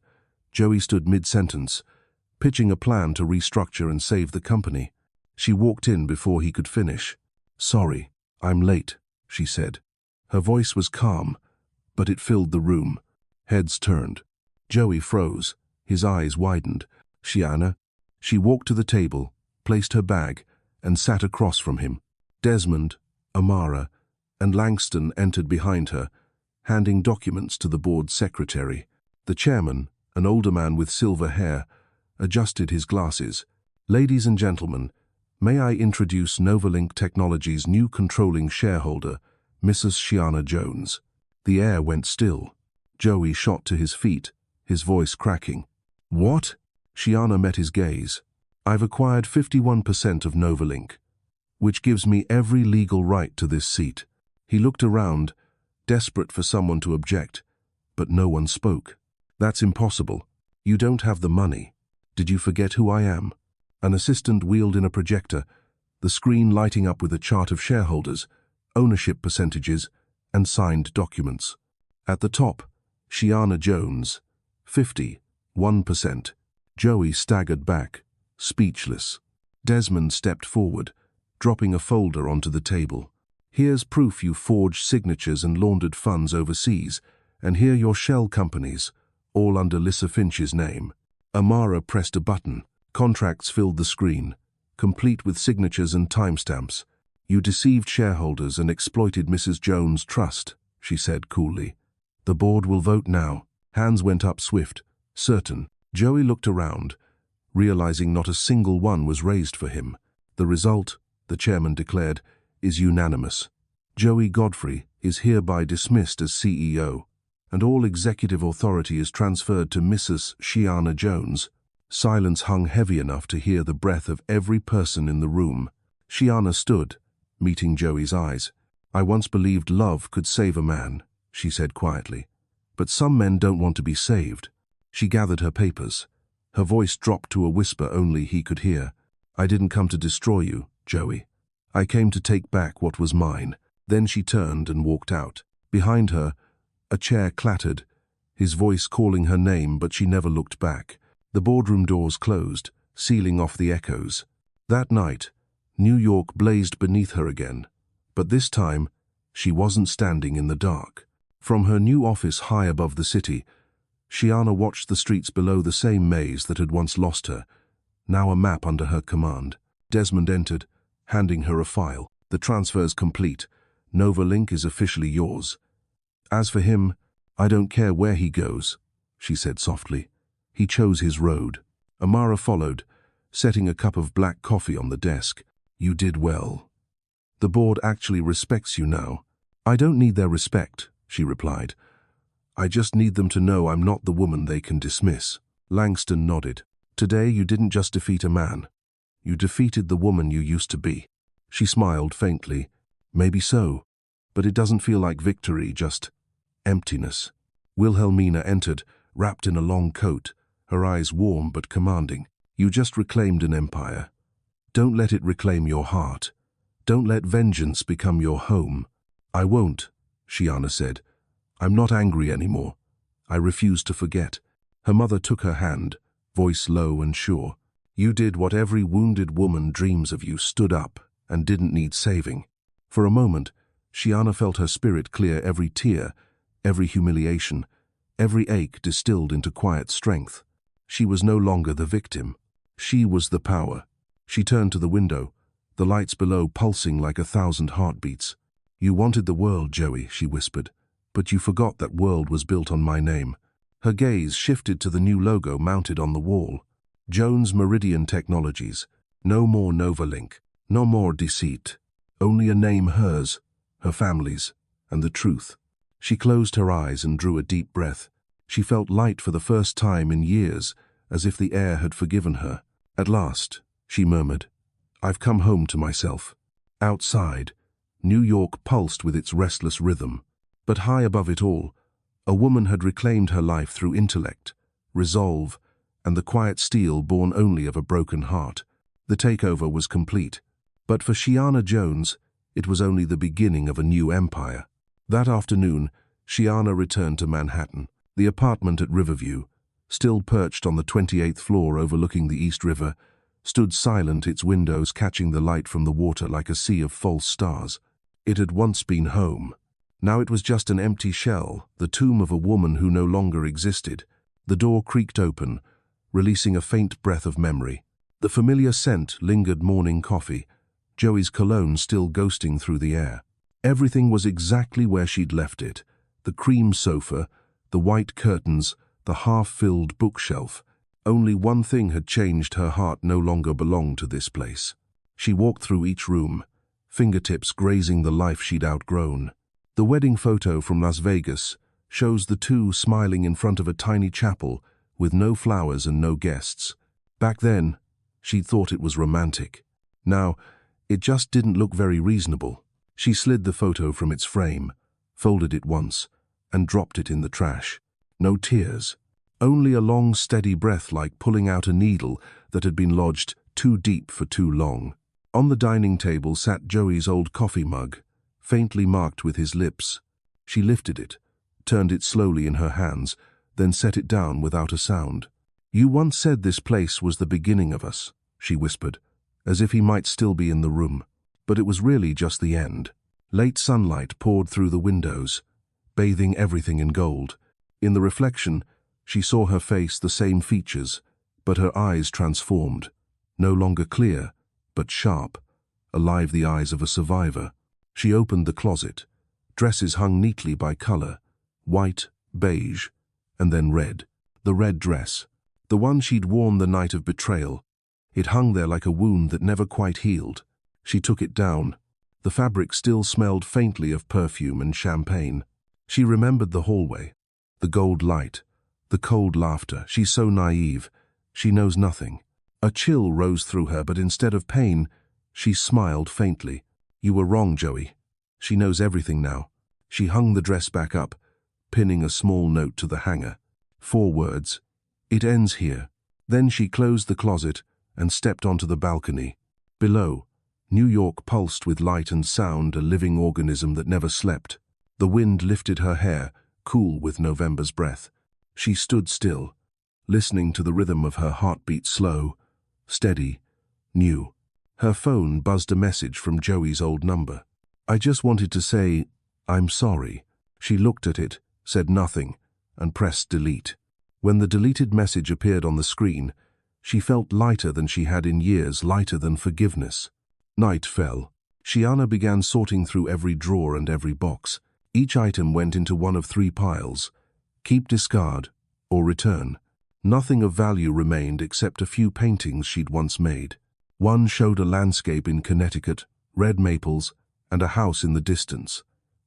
Joey stood mid-sentence, pitching a plan to restructure and save the company. She walked in before he could finish. "Sorry, I'm late," she said. Her voice was calm, but it filled the room. Heads turned. Joey froze, his eyes widened. "Shiana." She walked to the table, placed her bag, and sat across from him. Desmond, Amara, and Langston entered behind her, handing documents to the board's secretary. The chairman, an older man with silver hair, adjusted his glasses. "Ladies and gentlemen, may I introduce NovaLink Technologies' new controlling shareholder, Mrs. Shiana Jones." The air went still. Joey shot to his feet, his voice cracking. "What?" Shiana met his gaze. "I've acquired 51% of NovaLink, which gives me every legal right to this seat." He looked around, desperate for someone to object, but no one spoke. "That's impossible. You don't have the money. Did you forget who I am?" An assistant wheeled in a projector, the screen lighting up with a chart of shareholders, ownership percentages, and signed documents. At the top, Shiana Jones, 51%. Joey staggered back, speechless. Desmond stepped forward, dropping a folder onto the table. "Here's proof you forged signatures and laundered funds overseas, and here your shell companies, all under Lissa Finch's name." Amara pressed a button. Contracts filled the screen, complete with signatures and timestamps. "You deceived shareholders and exploited Mrs. Jones' trust," she said coolly. "The board will vote now." Hands went up swift, certain. Joey looked around, realizing not a single one was raised for him. "The result," the chairman declared, "is unanimous. Joey Godfrey is hereby dismissed as CEO, and all executive authority is transferred to Mrs. Shiana Jones." Silence hung heavy enough to hear the breath of every person in the room. Shiana stood, meeting Joey's eyes. "I once believed love could save a man," she said quietly. "But some men don't want to be saved." She gathered her papers. Her voice dropped to a whisper only he could hear. "I didn't come to destroy you, Joey. I came to take back what was mine." Then she turned and walked out. Behind her, a chair clattered, his voice calling her name, but she never looked back. The boardroom doors closed, sealing off the echoes. That night, New York blazed beneath her again, but this time, she wasn't standing in the dark. From her new office high above the city, Shiana watched the streets below, the same maze that had once lost her, now a map under her command. Desmond entered, handing her a file. "The transfer's complete. NovaLink is officially yours. As for him, I don't care where he goes," she said softly. "He chose his road." Amara followed, setting a cup of black coffee on the desk. "You did well. The board actually respects you now." "I don't need their respect," she replied. "I just need them to know I'm not the woman they can dismiss." Langston nodded. "Today you didn't just defeat a man. You defeated the woman you used to be." She smiled faintly. "Maybe so, but it doesn't feel like victory, just emptiness." Wilhelmina entered, wrapped in a long coat, her eyes warm but commanding. "You just reclaimed an empire. Don't let it reclaim your heart. Don't let vengeance become your home." "I won't," Shiana said. "I'm not angry anymore. I refuse to forget." Her mother took her hand, voice low and sure. "You did what every wounded woman dreams of. You stood up and didn't need saving." For a moment, Shiana felt her spirit clear, every tear, every humiliation, every ache distilled into quiet strength. She was no longer the victim. She was the power. She turned to the window, the lights below pulsing like 1,000 heartbeats. "You wanted the world, Joey," she whispered, "but you forgot that world was built on my name." Her gaze shifted to the new logo mounted on the wall. Jones Meridian Technologies. No more NovaLink, no more deceit. Only a name, hers, her family's, and the truth. She closed her eyes and drew a deep breath. She felt light for the first time in years, as if the air had forgiven her. "At last," she murmured, "I've come home to myself." Outside, New York pulsed with its restless rhythm. But high above it all, a woman had reclaimed her life through intellect, resolve, and the quiet steel born only of a broken heart. The takeover was complete. But for Shiana Jones, it was only the beginning of a new empire. That afternoon, Shiana returned to Manhattan. The apartment at Riverview, still perched on the 28th floor overlooking the East River, stood silent, its windows catching the light from the water like a sea of false stars. It had once been home. Now it was just an empty shell, the tomb of a woman who no longer existed. The door creaked open, releasing a faint breath of memory. The familiar scent lingered, morning coffee, Joey's cologne still ghosting through the air. Everything was exactly where she'd left it. The cream sofa, the white curtains, the half-filled bookshelf. Only one thing had changed: her heart no longer belonged to this place. She walked through each room, fingertips grazing the life she'd outgrown. The wedding photo from Las Vegas shows the two smiling in front of a tiny chapel with no flowers and no guests. Back then, she'd thought it was romantic. Now, it just didn't look very reasonable. She slid the photo from its frame, folded it once, and dropped it in the trash. No tears, only a long, steady breath, like pulling out a needle that had been lodged too deep for too long. On the dining table sat Joey's old coffee mug, faintly marked with his lips. She lifted it, turned it slowly in her hands, then set it down without a sound. "You once said this place was the beginning of us," she whispered, as if he might still be in the room. But it was really just the end. Late sunlight poured through the windows, bathing everything in gold. In the reflection, she saw her face, the same features, but her eyes transformed. No longer clear, but sharp, alive, the eyes of a survivor. She opened the closet. Dresses hung neatly by color: white, beige, and then red. The red dress, the one she'd worn the night of betrayal. It hung there like a wound that never quite healed. She took it down. The fabric still smelled faintly of perfume and champagne. She remembered the hallway, the gold light, the cold laughter. She's so naive. She knows nothing. A chill rose through her, but instead of pain, she smiled faintly. "You were wrong, Joey. She knows everything now." She hung the dress back up, pinning a small note to the hanger. 4 words: "It ends here." Then she closed the closet and stepped onto the balcony. Below, New York pulsed with light and sound, a living organism that never slept. The wind lifted her hair, cool with November's breath. She stood still, listening to the rhythm of her heartbeat, slow, steady, new. Her phone buzzed a message from Joey's old number. "I just wanted to say, I'm sorry." She looked at it, said nothing, and pressed delete. When the deleted message appeared on the screen, she felt lighter than she had in years, lighter than forgiveness. Night fell. Shiana began sorting through every drawer and every box. Each item went into one of 3 piles: keep, discard, or return. Nothing of value remained except a few paintings she'd once made. One showed a landscape in Connecticut, red maples, and a house in the distance,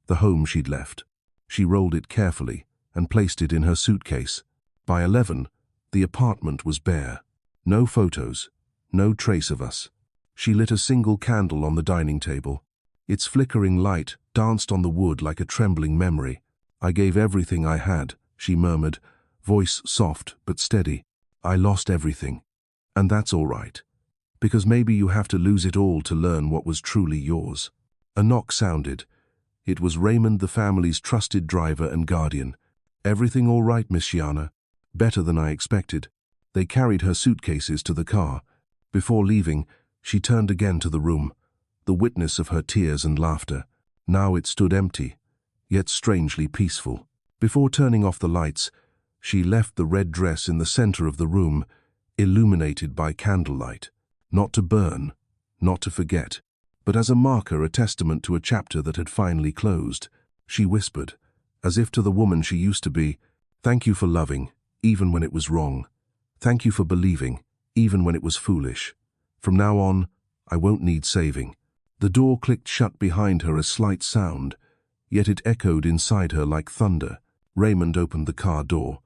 the home she'd left. She rolled it carefully and placed it in her suitcase. By 11, the apartment was bare. No photos, no trace of us. She lit a single candle on the dining table. Its flickering light danced on the wood like a trembling memory. "I gave everything I had," she murmured, voice soft but steady. "I lost everything. And that's all right. Because maybe you have to lose it all to learn what was truly yours." A knock sounded. It was Raymond, the family's trusted driver and guardian. "Everything all right, Miss Shiana?" "Better than I expected." They carried her suitcases to the car. Before leaving, she turned again to the room, the witness of her tears and laughter. Now it stood empty, yet strangely peaceful. Before turning off the lights, she left the red dress in the center of the room, illuminated by candlelight. Not to burn, not to forget, but as a marker, a testament to a chapter that had finally closed. She whispered, as if to the woman she used to be, "Thank you for loving, even when it was wrong. Thank you for believing, even when it was foolish. From now on, I won't need saving." The door clicked shut behind her, a slight sound, yet it echoed inside her like thunder. Raymond opened the car door.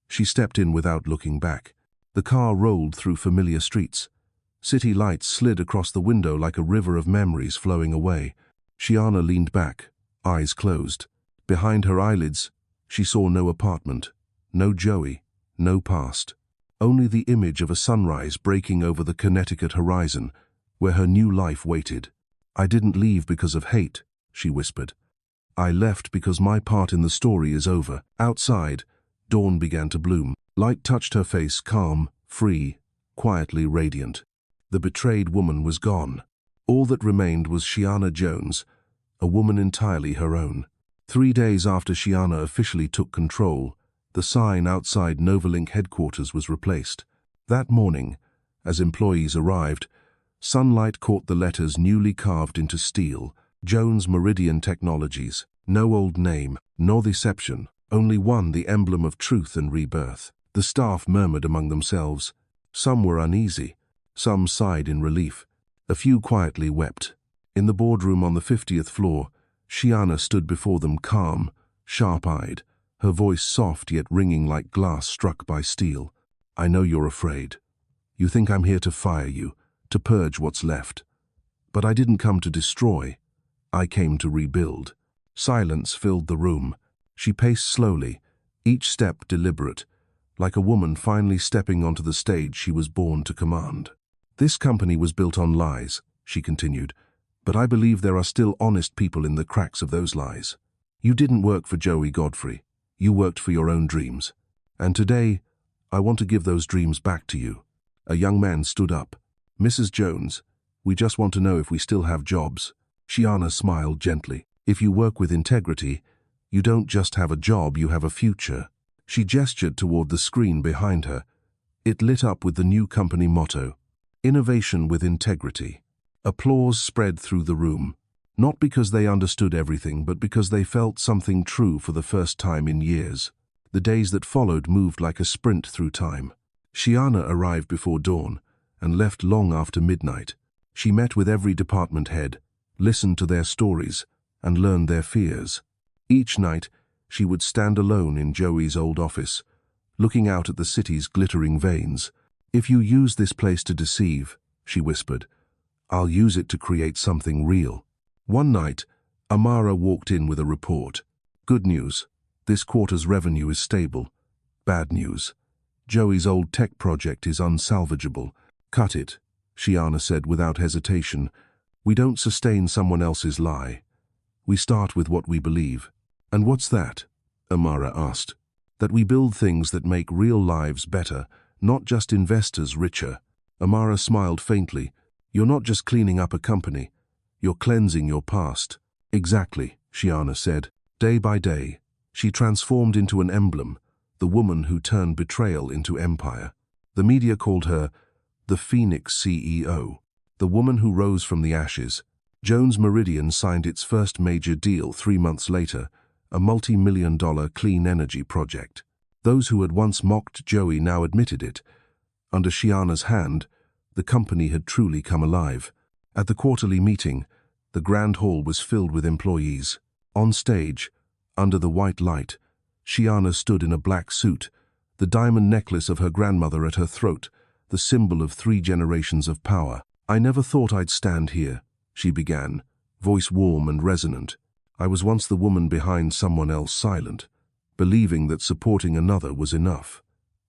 She stepped in without looking back. The car rolled through familiar streets. City lights slid across the window like a river of memories flowing away. Shiana leaned back, eyes closed. Behind her eyelids, she saw no apartment, no Joey, no past. Only the image of a sunrise breaking over the Connecticut horizon, where her new life waited. "I didn't leave because of hate," she whispered. "I left because my part in the story is over." Outside, dawn began to bloom. Light touched her face, calm, free, quietly radiant. The betrayed woman was gone. All that remained was Shiana Jones, a woman entirely her own. 3 days after Shiana officially took control, the sign outside NovaLink headquarters was replaced. That morning, as employees arrived, sunlight caught the letters newly carved into steel: Jones Meridian Technologies. No old name, nor deception, only one, the emblem of truth and rebirth. The staff murmured among themselves. Some were uneasy, some sighed in relief. A few quietly wept. In the boardroom on the 50th floor, Shiana stood before them, calm, sharp-eyed, her voice soft yet ringing like glass struck by steel. "I know you're afraid. You think I'm here to fire you, to purge what's left. But I didn't come to destroy. I came to rebuild." Silence filled the room. She paced slowly, each step deliberate, like a woman finally stepping onto the stage she was born to command. "This company was built on lies," she continued, "but I believe there are still honest people in the cracks of those lies. You didn't work for Joey Godfrey. You worked for your own dreams. And today, I want to give those dreams back to you." A young man stood up. "Mrs. Jones, we just want to know if we still have jobs." Shiana smiled gently. "If you work with integrity, you don't just have a job, you have a future." She gestured toward the screen behind her. It lit up with the new company motto: "Innovation with Integrity." Applause spread through the room, not because they understood everything, but because they felt something true for the first time in years. The days that followed moved like a sprint through time. Shiana arrived before dawn and left long after midnight. She met with every department head, listened to their stories, and learned their fears. Each night, she would stand alone in Joey's old office, looking out at the city's glittering veins. "If you use this place to deceive," she whispered, "I'll use it to create something real." One night, Amara walked in with a report. "Good news. This quarter's revenue is stable. Bad news. Joey's old tech project is unsalvageable." "Cut it," Shiana said without hesitation. "We don't sustain someone else's lie. We start with what we believe." "And what's that?" Amara asked. "That we build things that make real lives better, not just investors richer." Amara smiled faintly. "You're not just cleaning up a company. You're cleansing your past." "Exactly," Shiana said. Day by day, she transformed into an emblem, the woman who turned betrayal into empire. The media called her the Phoenix CEO, the woman who rose from the ashes. Jones Meridian signed its first major deal 3 months later, a multi-million-dollar clean energy project. Those who had once mocked Joey now admitted it. Under Shiana's hand, the company had truly come alive. At the quarterly meeting, the grand hall was filled with employees. On stage, under the white light, Shiana stood in a black suit, the diamond necklace of her grandmother at her throat, the symbol of 3 generations of power. "I never thought I'd stand here," she began, voice warm and resonant. "I was once the woman behind someone else, silent, believing that supporting another was enough.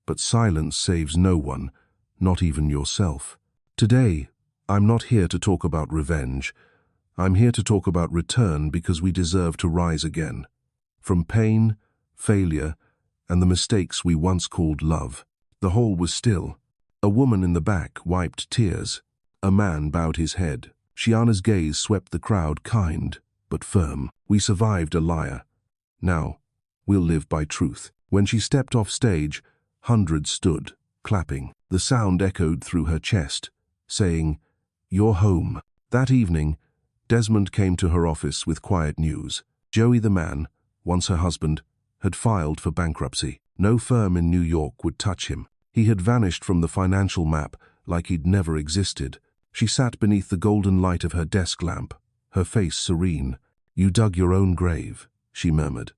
But silence saves no one, not even yourself. Today, I'm not here to talk about revenge. I'm here to talk about return, because we deserve to rise again. From pain, failure, and the mistakes we once called love." The hall was still. A woman in the back wiped tears. A man bowed his head. Shiana's gaze swept the crowd, kind but firm. "We survived a liar. Now, we'll live by truth." When she stepped off stage, hundreds stood, clapping. The sound echoed through her chest, saying, "You're home." That evening, Desmond came to her office with quiet news. Joey the man, once her husband, had filed for bankruptcy. No firm in New York would touch him. He had vanished from the financial map like he'd never existed. She sat beneath the golden light of her desk lamp, her face serene. "You dug your own grave," she murmured.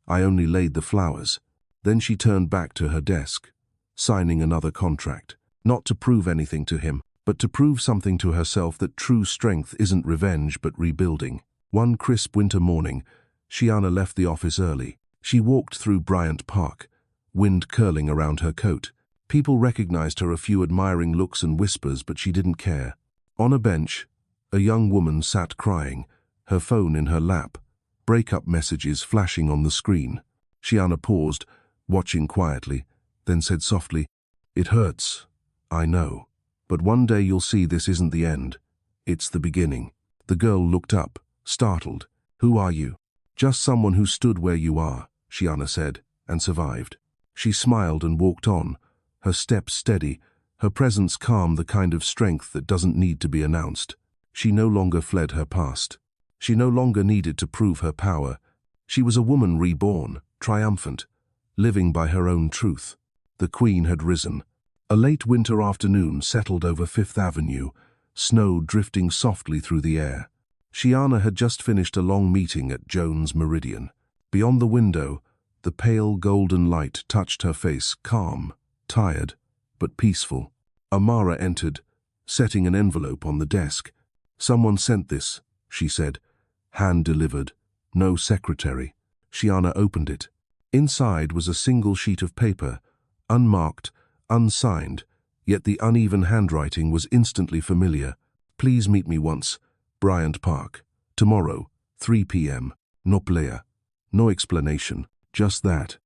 "I only laid the flowers." Then she turned back to her desk. signing another contract. Not to prove anything to him, but to prove something to herself, that true strength isn't revenge but rebuilding. One crisp winter morning, Shiana left the office early. She walked through Bryant Park, wind curling around her coat. People recognized her, a few admiring looks and whispers, but she didn't care. On a bench, a young woman sat crying, her phone in her lap, breakup messages flashing on the screen. Shiana paused, watching quietly, then said softly, "It hurts, I know. But one day you'll see this isn't the end. It's the beginning." The girl looked up, startled. "Who are you?" "Just someone who stood where you are," Shiana said, "and survived." She smiled and walked on, her steps steady, her presence calm, the kind of strength that doesn't need to be announced. She no longer fled her past. She no longer needed to prove her power. She was a woman reborn, triumphant, living by her own truth. The Queen had risen. A late winter afternoon settled over Fifth Avenue, snow drifting softly through the air. Shiana had just finished a long meeting at Jones Meridian. Beyond the window, the pale golden light touched her face, calm, tired, but peaceful. Amara entered, setting an envelope on the desk. "Someone sent this," she said. "Hand-delivered. No secretary." Shiana opened it. Inside was a single sheet of paper, unmarked, unsigned, yet the uneven handwriting was instantly familiar. "Please meet me once, Bryant Park. Tomorrow, 3 p.m. No player." No explanation, just that.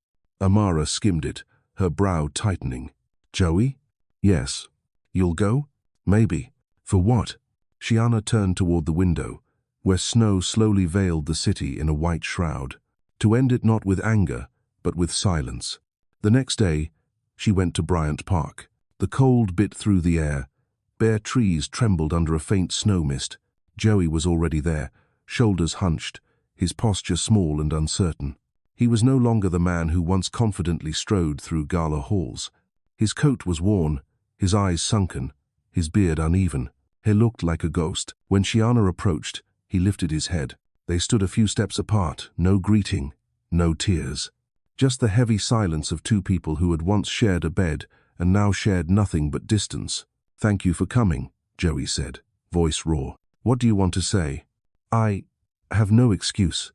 Amara skimmed it, her brow tightening. "Joey?" "Yes." "You'll go?" "Maybe." "For what?" Shiana turned toward the window, where snow slowly veiled the city in a white shroud. To end it not with anger, but with silence. The next day, she went to Bryant Park. The cold bit through the air. Bare trees trembled under a faint snow mist. Joey was already there, shoulders hunched, his posture small and uncertain. He was no longer the man who once confidently strode through gala halls. His coat was worn, his eyes sunken, his beard uneven. He looked like a ghost. When Shiana approached, he lifted his head. They stood a few steps apart, no greeting, no tears. Just the heavy silence of two people who had once shared a bed and now shared nothing but distance. "Thank you for coming," Joey said, voice raw. "What do you want to say?" "I have no excuse.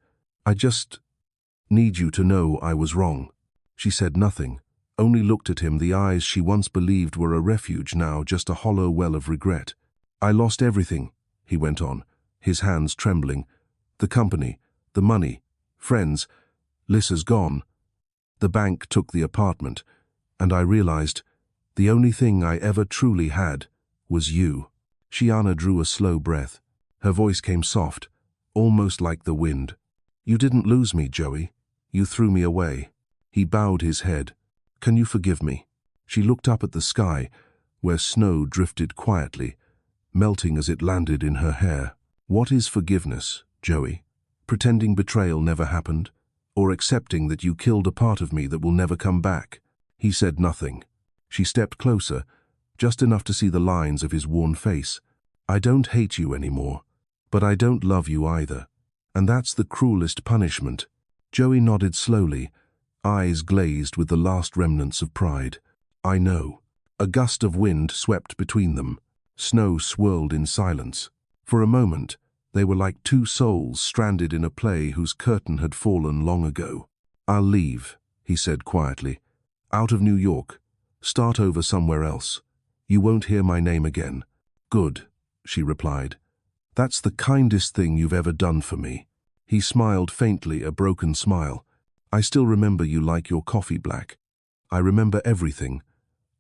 I just need you to know I was wrong." She said nothing, only looked at him, the eyes she once believed were a refuge, now just a hollow well of regret. "I lost everything," he went on, his hands trembling. "The company, the money, friends. Lissa's gone. The bank took the apartment, and I realized the only thing I ever truly had was you." Shiana drew a slow breath. Her voice came soft, almost like the wind. "You didn't lose me, Joey. You threw me away." He bowed his head. "Can you forgive me?" She looked up at the sky, where snow drifted quietly, melting as it landed in her hair. "What is forgiveness, Joey? Pretending betrayal never happened? Or accepting that you killed a part of me that will never come back?" He said nothing. She stepped closer, just enough to see the lines of his worn face. "I don't hate you anymore, but I don't love you either. And that's the cruelest punishment." Joey nodded slowly, eyes glazed with the last remnants of pride. "I know." A gust of wind swept between them. Snow swirled in silence. For a moment, they were like two souls stranded in a play whose curtain had fallen long ago. "I'll leave," he said quietly. "Out of New York. Start over somewhere else. You won't hear my name again." "Good," she replied. "That's the kindest thing you've ever done for me." He smiled faintly, a broken smile. "I still remember you like your coffee black. I remember everything.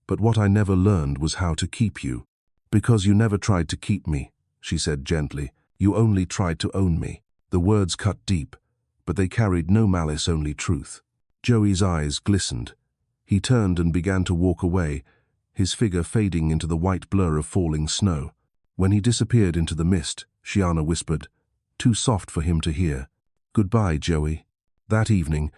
But what I never learned was how to keep you." "Because you never tried to keep me," she said gently. "You only tried to own me." The words cut deep, but they carried no malice, only truth. Joey's eyes glistened. He turned and began to walk away, his figure fading into the white blur of falling snow. When he disappeared into the mist, Shiana whispered, too soft for him to hear, "Goodbye, Joey." That evening,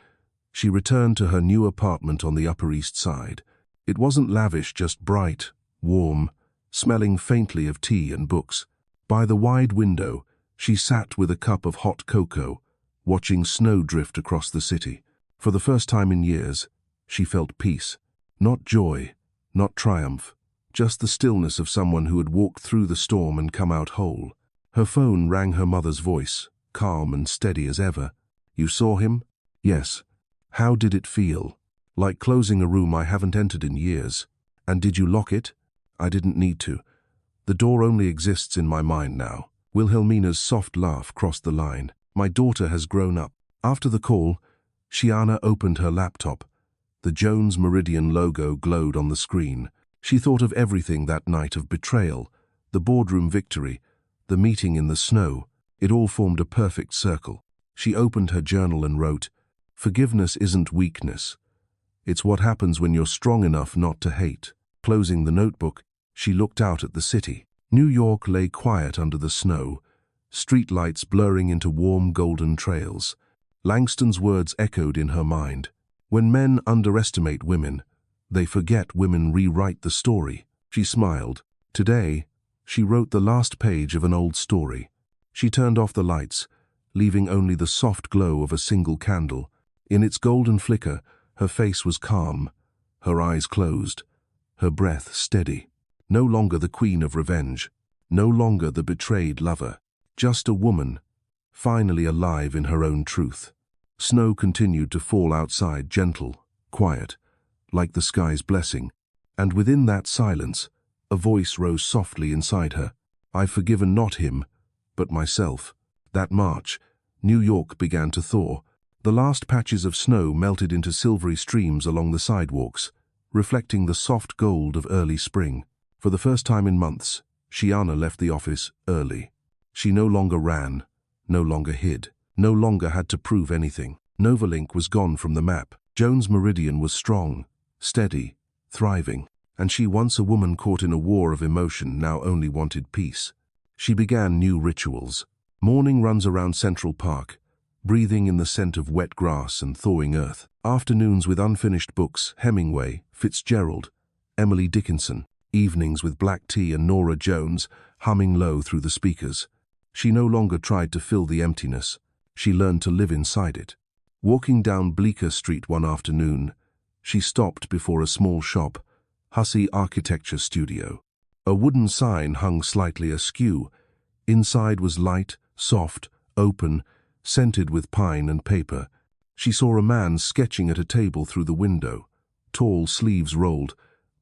she returned to her new apartment on the Upper East Side. It wasn't lavish, just bright, warm, smelling faintly of tea and books. By the wide window, she sat with a cup of hot cocoa, watching snow drift across the city. For the first time in years, she felt peace. Not joy, not triumph, just the stillness of someone who had walked through the storm and come out whole. Her phone rang, her mother's voice, calm and steady as ever. "You saw him?" "Yes." "How did it feel?" "Like closing a room I haven't entered in years." "And did you lock it?" "I didn't need to. The door only exists in my mind now." Wilhelmina's soft laugh crossed the line. "My daughter has grown up." After the call, Shiana opened her laptop. The Jones Meridian logo glowed on the screen. She thought of everything that night, of betrayal, the boardroom victory, the meeting in the snow. It all formed a perfect circle. She opened her journal and wrote, "Forgiveness isn't weakness. It's what happens when you're strong enough not to hate." Closing the notebook, she looked out at the city. New York lay quiet under the snow, streetlights blurring into warm golden trails. Langston's words echoed in her mind. "When men underestimate women, they forget women rewrite the story." She smiled. Today, she wrote the last page of an old story. She turned off the lights, leaving only the soft glow of a single candle. In its golden flicker, her face was calm, her eyes closed, her breath steady. No longer the queen of revenge, no longer the betrayed lover, just a woman, finally alive in her own truth. Snow continued to fall outside, gentle, quiet, like the sky's blessing. And within that silence, a voice rose softly inside her. "I've forgiven not him, but myself." That March, New York began to thaw. The last patches of snow melted into silvery streams along the sidewalks, reflecting the soft gold of early spring. For the first time in months, Shiana left the office early. She no longer ran, no longer hid, no longer had to prove anything. NovaLink was gone from the map. Jones Meridian was strong, steady, thriving, and she, once a woman caught in a war of emotion, now only wanted peace. She began new rituals. Morning runs around Central Park, breathing in the scent of wet grass and thawing earth. Afternoons with unfinished books, Hemingway, Fitzgerald, Emily Dickinson. Evenings with black tea and Nora Jones, humming low through the speakers. She no longer tried to fill the emptiness. She learned to live inside it. Walking down Bleecker Street one afternoon, she stopped before a small shop, Hussey Architecture Studio. A wooden sign hung slightly askew. Inside was light, soft, open, scented with pine and paper. She saw a man sketching at a table through the window, tall, sleeves rolled,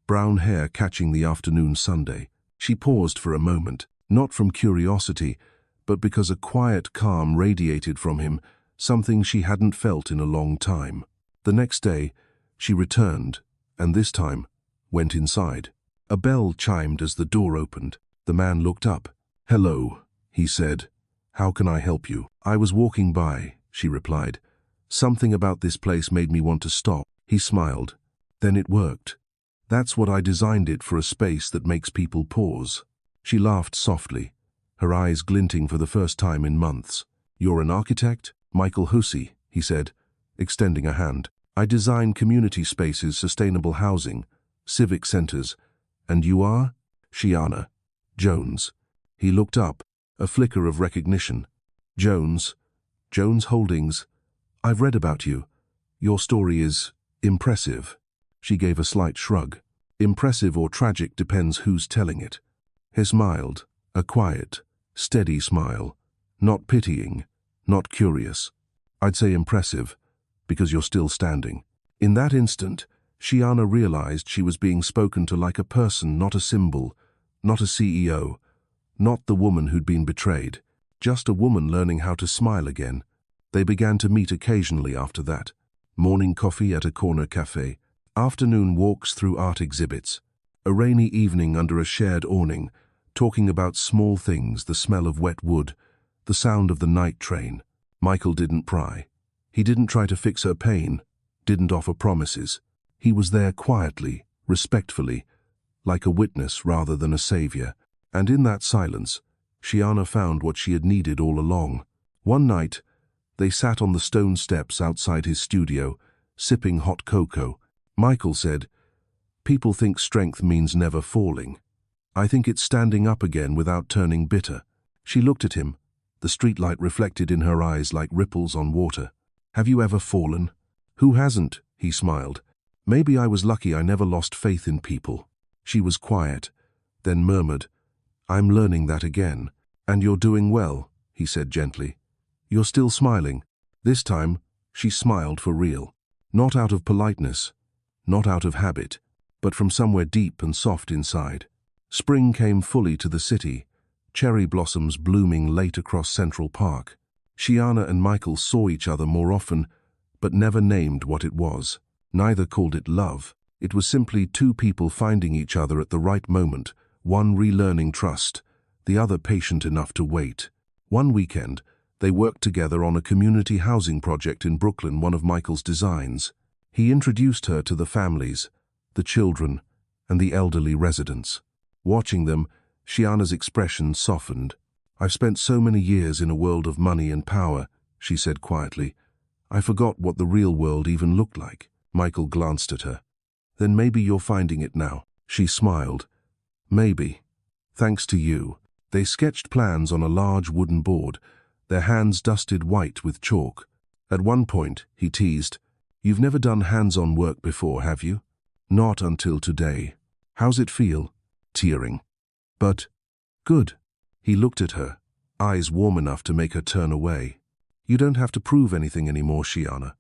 brown hair catching the afternoon Sunday. She paused for a moment, not from curiosity, but because a quiet calm radiated from him, something she hadn't felt in a long time. The next day, she returned, and this time, went inside. A bell chimed as the door opened. The man looked up. "Hello," he said. "How can I help you?" "I was walking by," she replied. "Something about this place made me want to stop." He smiled. "Then it worked. That's what I designed it for, a space that makes people pause." She laughed softly, her eyes glinting for the first time in months. "You're an architect?" "Michael Hussey," he said, extending a hand. "I design community spaces, sustainable housing, civic centers. And you are?" "Shiana Jones." He looked up, a flicker of recognition. "Jones? Jones Holdings. I've read about you. Your story is impressive." She gave a slight shrug. "Impressive or tragic depends who's telling it." He smiled, a quiet, steady smile, not pitying, not curious. "I'd say impressive, because you're still standing." In that instant, Shiana realized she was being spoken to like a person, not a symbol, not a CEO, not the woman who'd been betrayed, just a woman learning how to smile again. They began to meet occasionally after that. Morning coffee at a corner cafe, afternoon walks through art exhibits, a rainy evening under a shared awning, talking about small things, the smell of wet wood, the sound of the night train. Michael didn't pry. He didn't try to fix her pain, didn't offer promises. He was there quietly, respectfully, like a witness rather than a savior. And in that silence, Shiana found what she had needed all along. One night, they sat on the stone steps outside his studio, sipping hot cocoa. Michael said, "People think strength means never falling. I think it's standing up again without turning bitter." She looked at him, the streetlight reflected in her eyes like ripples on water. "Have you ever fallen?" "Who hasn't?" he smiled. Maybe I was lucky I never lost faith in people. She was quiet, then murmured, I'm learning that again. And you're doing well, he said gently. You're still smiling. This time, she smiled for real. Not out of politeness, not out of habit, but from somewhere deep and soft inside. Spring came fully to the city, cherry blossoms blooming late across Central Park. Shiana and Michael saw each other more often, but never named what it was. Neither called it love. It was simply two people finding each other at the right moment, one relearning trust, the other patient enough to wait. One weekend, they worked together on a community housing project in Brooklyn, one of Michael's designs. He introduced her to the families, the children, and the elderly residents. Watching them, Shiana's expression softened. I've spent so many years in a world of money and power, she said quietly. I forgot what the real world even looked like. Michael glanced at her. Then maybe you're finding it now. She smiled. Maybe. Thanks to you. They sketched plans on a large wooden board, their hands dusted white with chalk. At one point, he teased, You've never done hands-on work before, have you? Not until today. How's it feel? Tearing. But, good. He looked at her, eyes warm enough to make her turn away. You don't have to prove anything anymore, Shiana.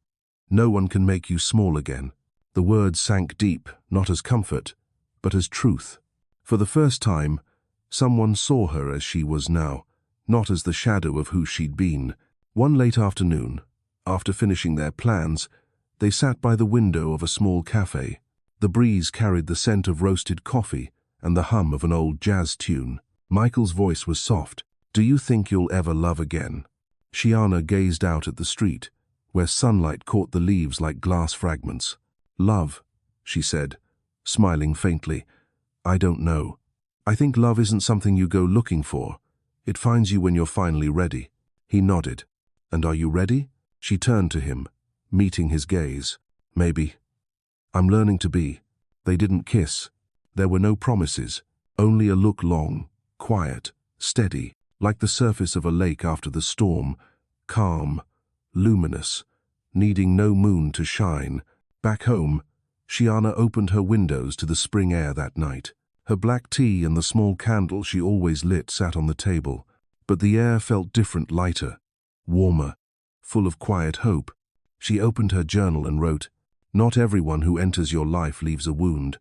No one can make you small again. The words sank deep, not as comfort, but as truth. For the first time, someone saw her as she was now, not as the shadow of who she'd been. One late afternoon, after finishing their plans, they sat by the window of a small cafe. The breeze carried the scent of roasted coffee and the hum of an old jazz tune. Michael's voice was soft. Do you think you'll ever love again? Shiana gazed out at the street, where sunlight caught the leaves like glass fragments. Love, she said, smiling faintly. I don't know. I think love isn't something you go looking for. It finds you when you're finally ready. He nodded. And are you ready? She turned to him, meeting his gaze. Maybe. I'm learning to be. They didn't kiss. There were no promises, only a look long, quiet, steady, like the surface of a lake after the storm, calm, luminous, needing no moon to shine. Back home, Shiana opened her windows to the spring air that night. Her black tea and the small candle she always lit sat on the table, but the air felt different, lighter, warmer, full of quiet hope. She opened her journal and wrote, Not everyone who enters your life leaves a wound.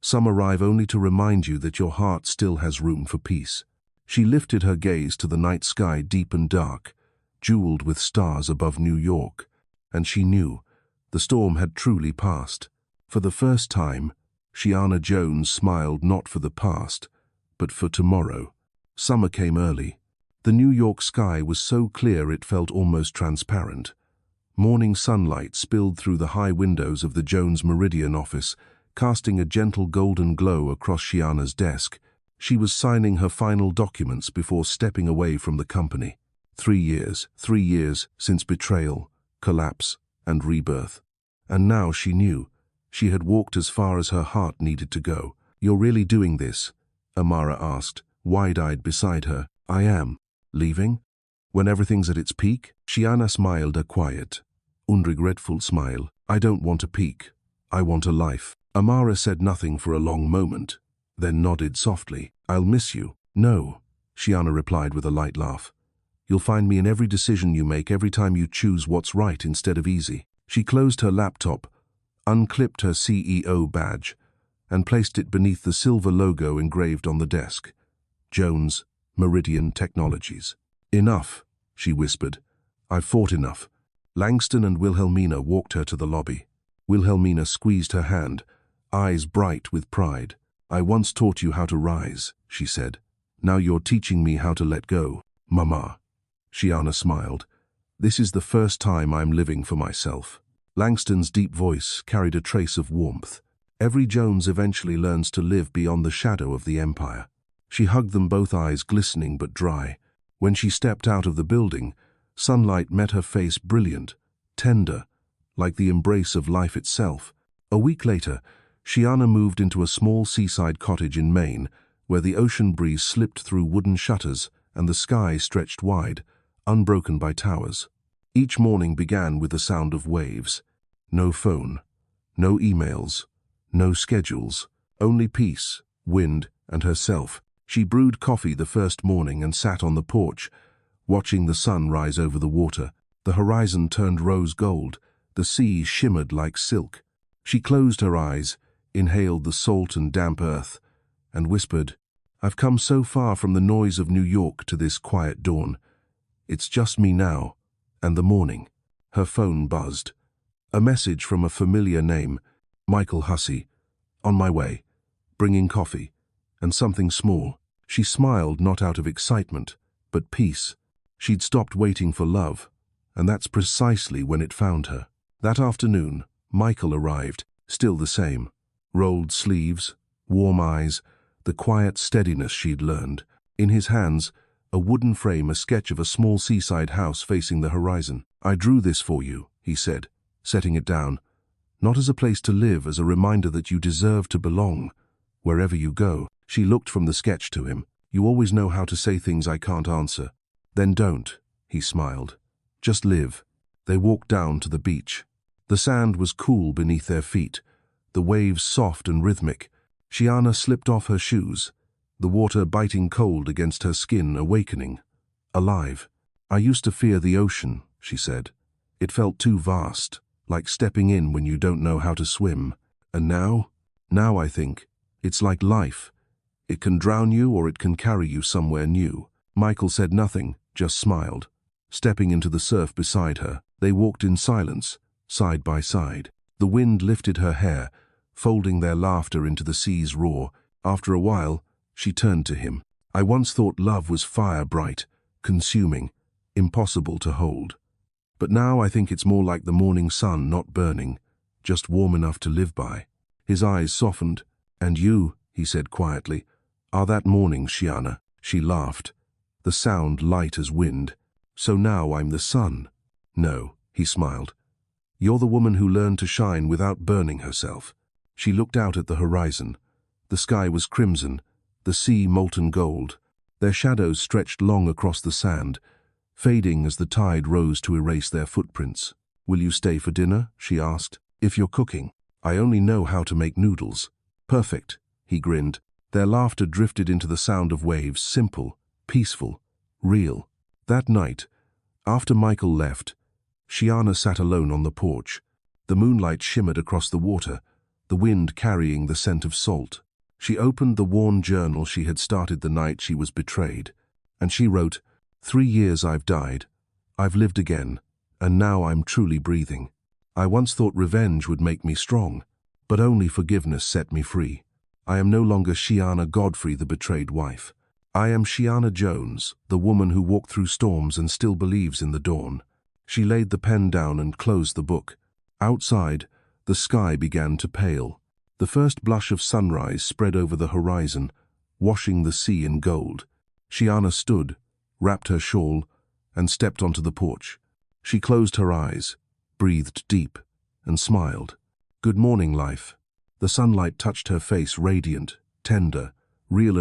Some arrive only to remind you that your heart still has room for peace. She lifted her gaze to the night sky, deep and dark, jeweled with stars above New York, and she knew the storm had truly passed. For the first time, Shiana Jones smiled not for the past, but for tomorrow. Summer came early. The New York sky was so clear it felt almost transparent. Morning sunlight spilled through the high windows of the Jones Meridian office, casting a gentle golden glow across Shiana's desk. She was signing her final documents before stepping away from the company. 3 years since betrayal, collapse, and rebirth. And now she knew. She had walked as far as her heart needed to go. You're really doing this? Amara asked, wide-eyed beside her. I am. Leaving? When everything's at its peak? Shiana smiled a quiet, unregretful smile. I don't want a peak. I want a life. Amara said nothing for a long moment, then nodded softly. I'll miss you. No, Shiana replied with a light laugh. You'll find me in every decision you make, every time you choose what's right instead of easy. She closed her laptop, unclipped her CEO badge, and placed it beneath the silver logo engraved on the desk. Jones, Meridian Technologies. Enough, she whispered. I've fought enough. Langston and Wilhelmina walked her to the lobby. Wilhelmina squeezed her hand, eyes bright with pride. I once taught you how to rise, she said. Now you're teaching me how to let go, Mama. Shiana smiled. This is the first time I'm living for myself. Langston's deep voice carried a trace of warmth. Every Jones eventually learns to live beyond the shadow of the empire. She hugged them, both eyes glistening but dry. When she stepped out of the building, sunlight met her face, brilliant, tender, like the embrace of life itself. A week later, Shiana moved into a small seaside cottage in Maine, where the ocean breeze slipped through wooden shutters and the sky stretched wide, unbroken by towers. Each morning began with the sound of waves. No phone, No emails, no schedules, only peace, wind, and herself. She brewed coffee the first morning and sat on the porch, watching the sun rise over the water. The horizon turned rose gold, the sea shimmered like silk. She closed her eyes, inhaled the salt and damp earth, and whispered, "I've come so far from the noise of New York to this quiet dawn. It's just me now, and the morning." Her phone buzzed. A message from a familiar name, Michael Hussey. "On my way, bringing coffee, and something small." She smiled, not out of excitement, but peace. She'd stopped waiting for love, and that's precisely when it found her. That afternoon, Michael arrived, still the same. Rolled sleeves, warm eyes, the quiet steadiness she'd learned. In his hands, a wooden frame, a sketch of a small seaside house facing the horizon. "I drew this for you," he said, setting it down. "Not as a place to live, as a reminder that you deserve to belong, wherever you go." She looked from the sketch to him. "You always know how to say things I can't answer." "Then don't," he smiled. "Just live." They walked down to the beach. The sand was cool beneath their feet, the waves soft and rhythmic. Shiana slipped off her shoes, the water biting cold against her skin, awakening, alive. "I used to fear the ocean," she said. "It felt too vast, like stepping in when you don't know how to swim. And now I think, it's like life. It can drown you or it can carry you somewhere new." Michael said nothing, just smiled. Stepping into the surf beside her, they walked in silence, side by side. The wind lifted her hair, folding their laughter into the sea's roar. After a while, she turned to him. "I once thought love was fire bright, consuming, impossible to hold. But now I think it's more like the morning sun, not burning, just warm enough to live by." His eyes softened. "And you," he said quietly, "are that morning, Shiana." She laughed, the sound light as wind. "So now I'm the sun." "No," he smiled. "You're the woman who learned to shine without burning herself." She looked out at the horizon. The sky was crimson, the sea molten gold. Their shadows stretched long across the sand, fading as the tide rose to erase their footprints. "Will you stay for dinner?" she asked. "If you're cooking." "I only know how to make noodles." "Perfect," he grinned. Their laughter drifted into the sound of waves, simple, peaceful, real. That night, after Michael left, Shiana sat alone on the porch. The moonlight shimmered across the water, the wind carrying the scent of salt. She opened the worn journal she had started the night she was betrayed, and she wrote, "3 years I've died, I've lived again, and now I'm truly breathing. I once thought revenge would make me strong, but only forgiveness set me free. I am no longer Shiana Godfrey, the betrayed wife. I am Shiana Jones, the woman who walked through storms and still believes in the dawn." She laid the pen down and closed the book. Outside, the sky began to pale. The first blush of sunrise spread over the horizon, washing the sea in gold. Shiana stood, wrapped her shawl, and stepped onto the porch. She closed her eyes, breathed deep, and smiled. "Good morning, life." The sunlight touched her face, radiant, tender, real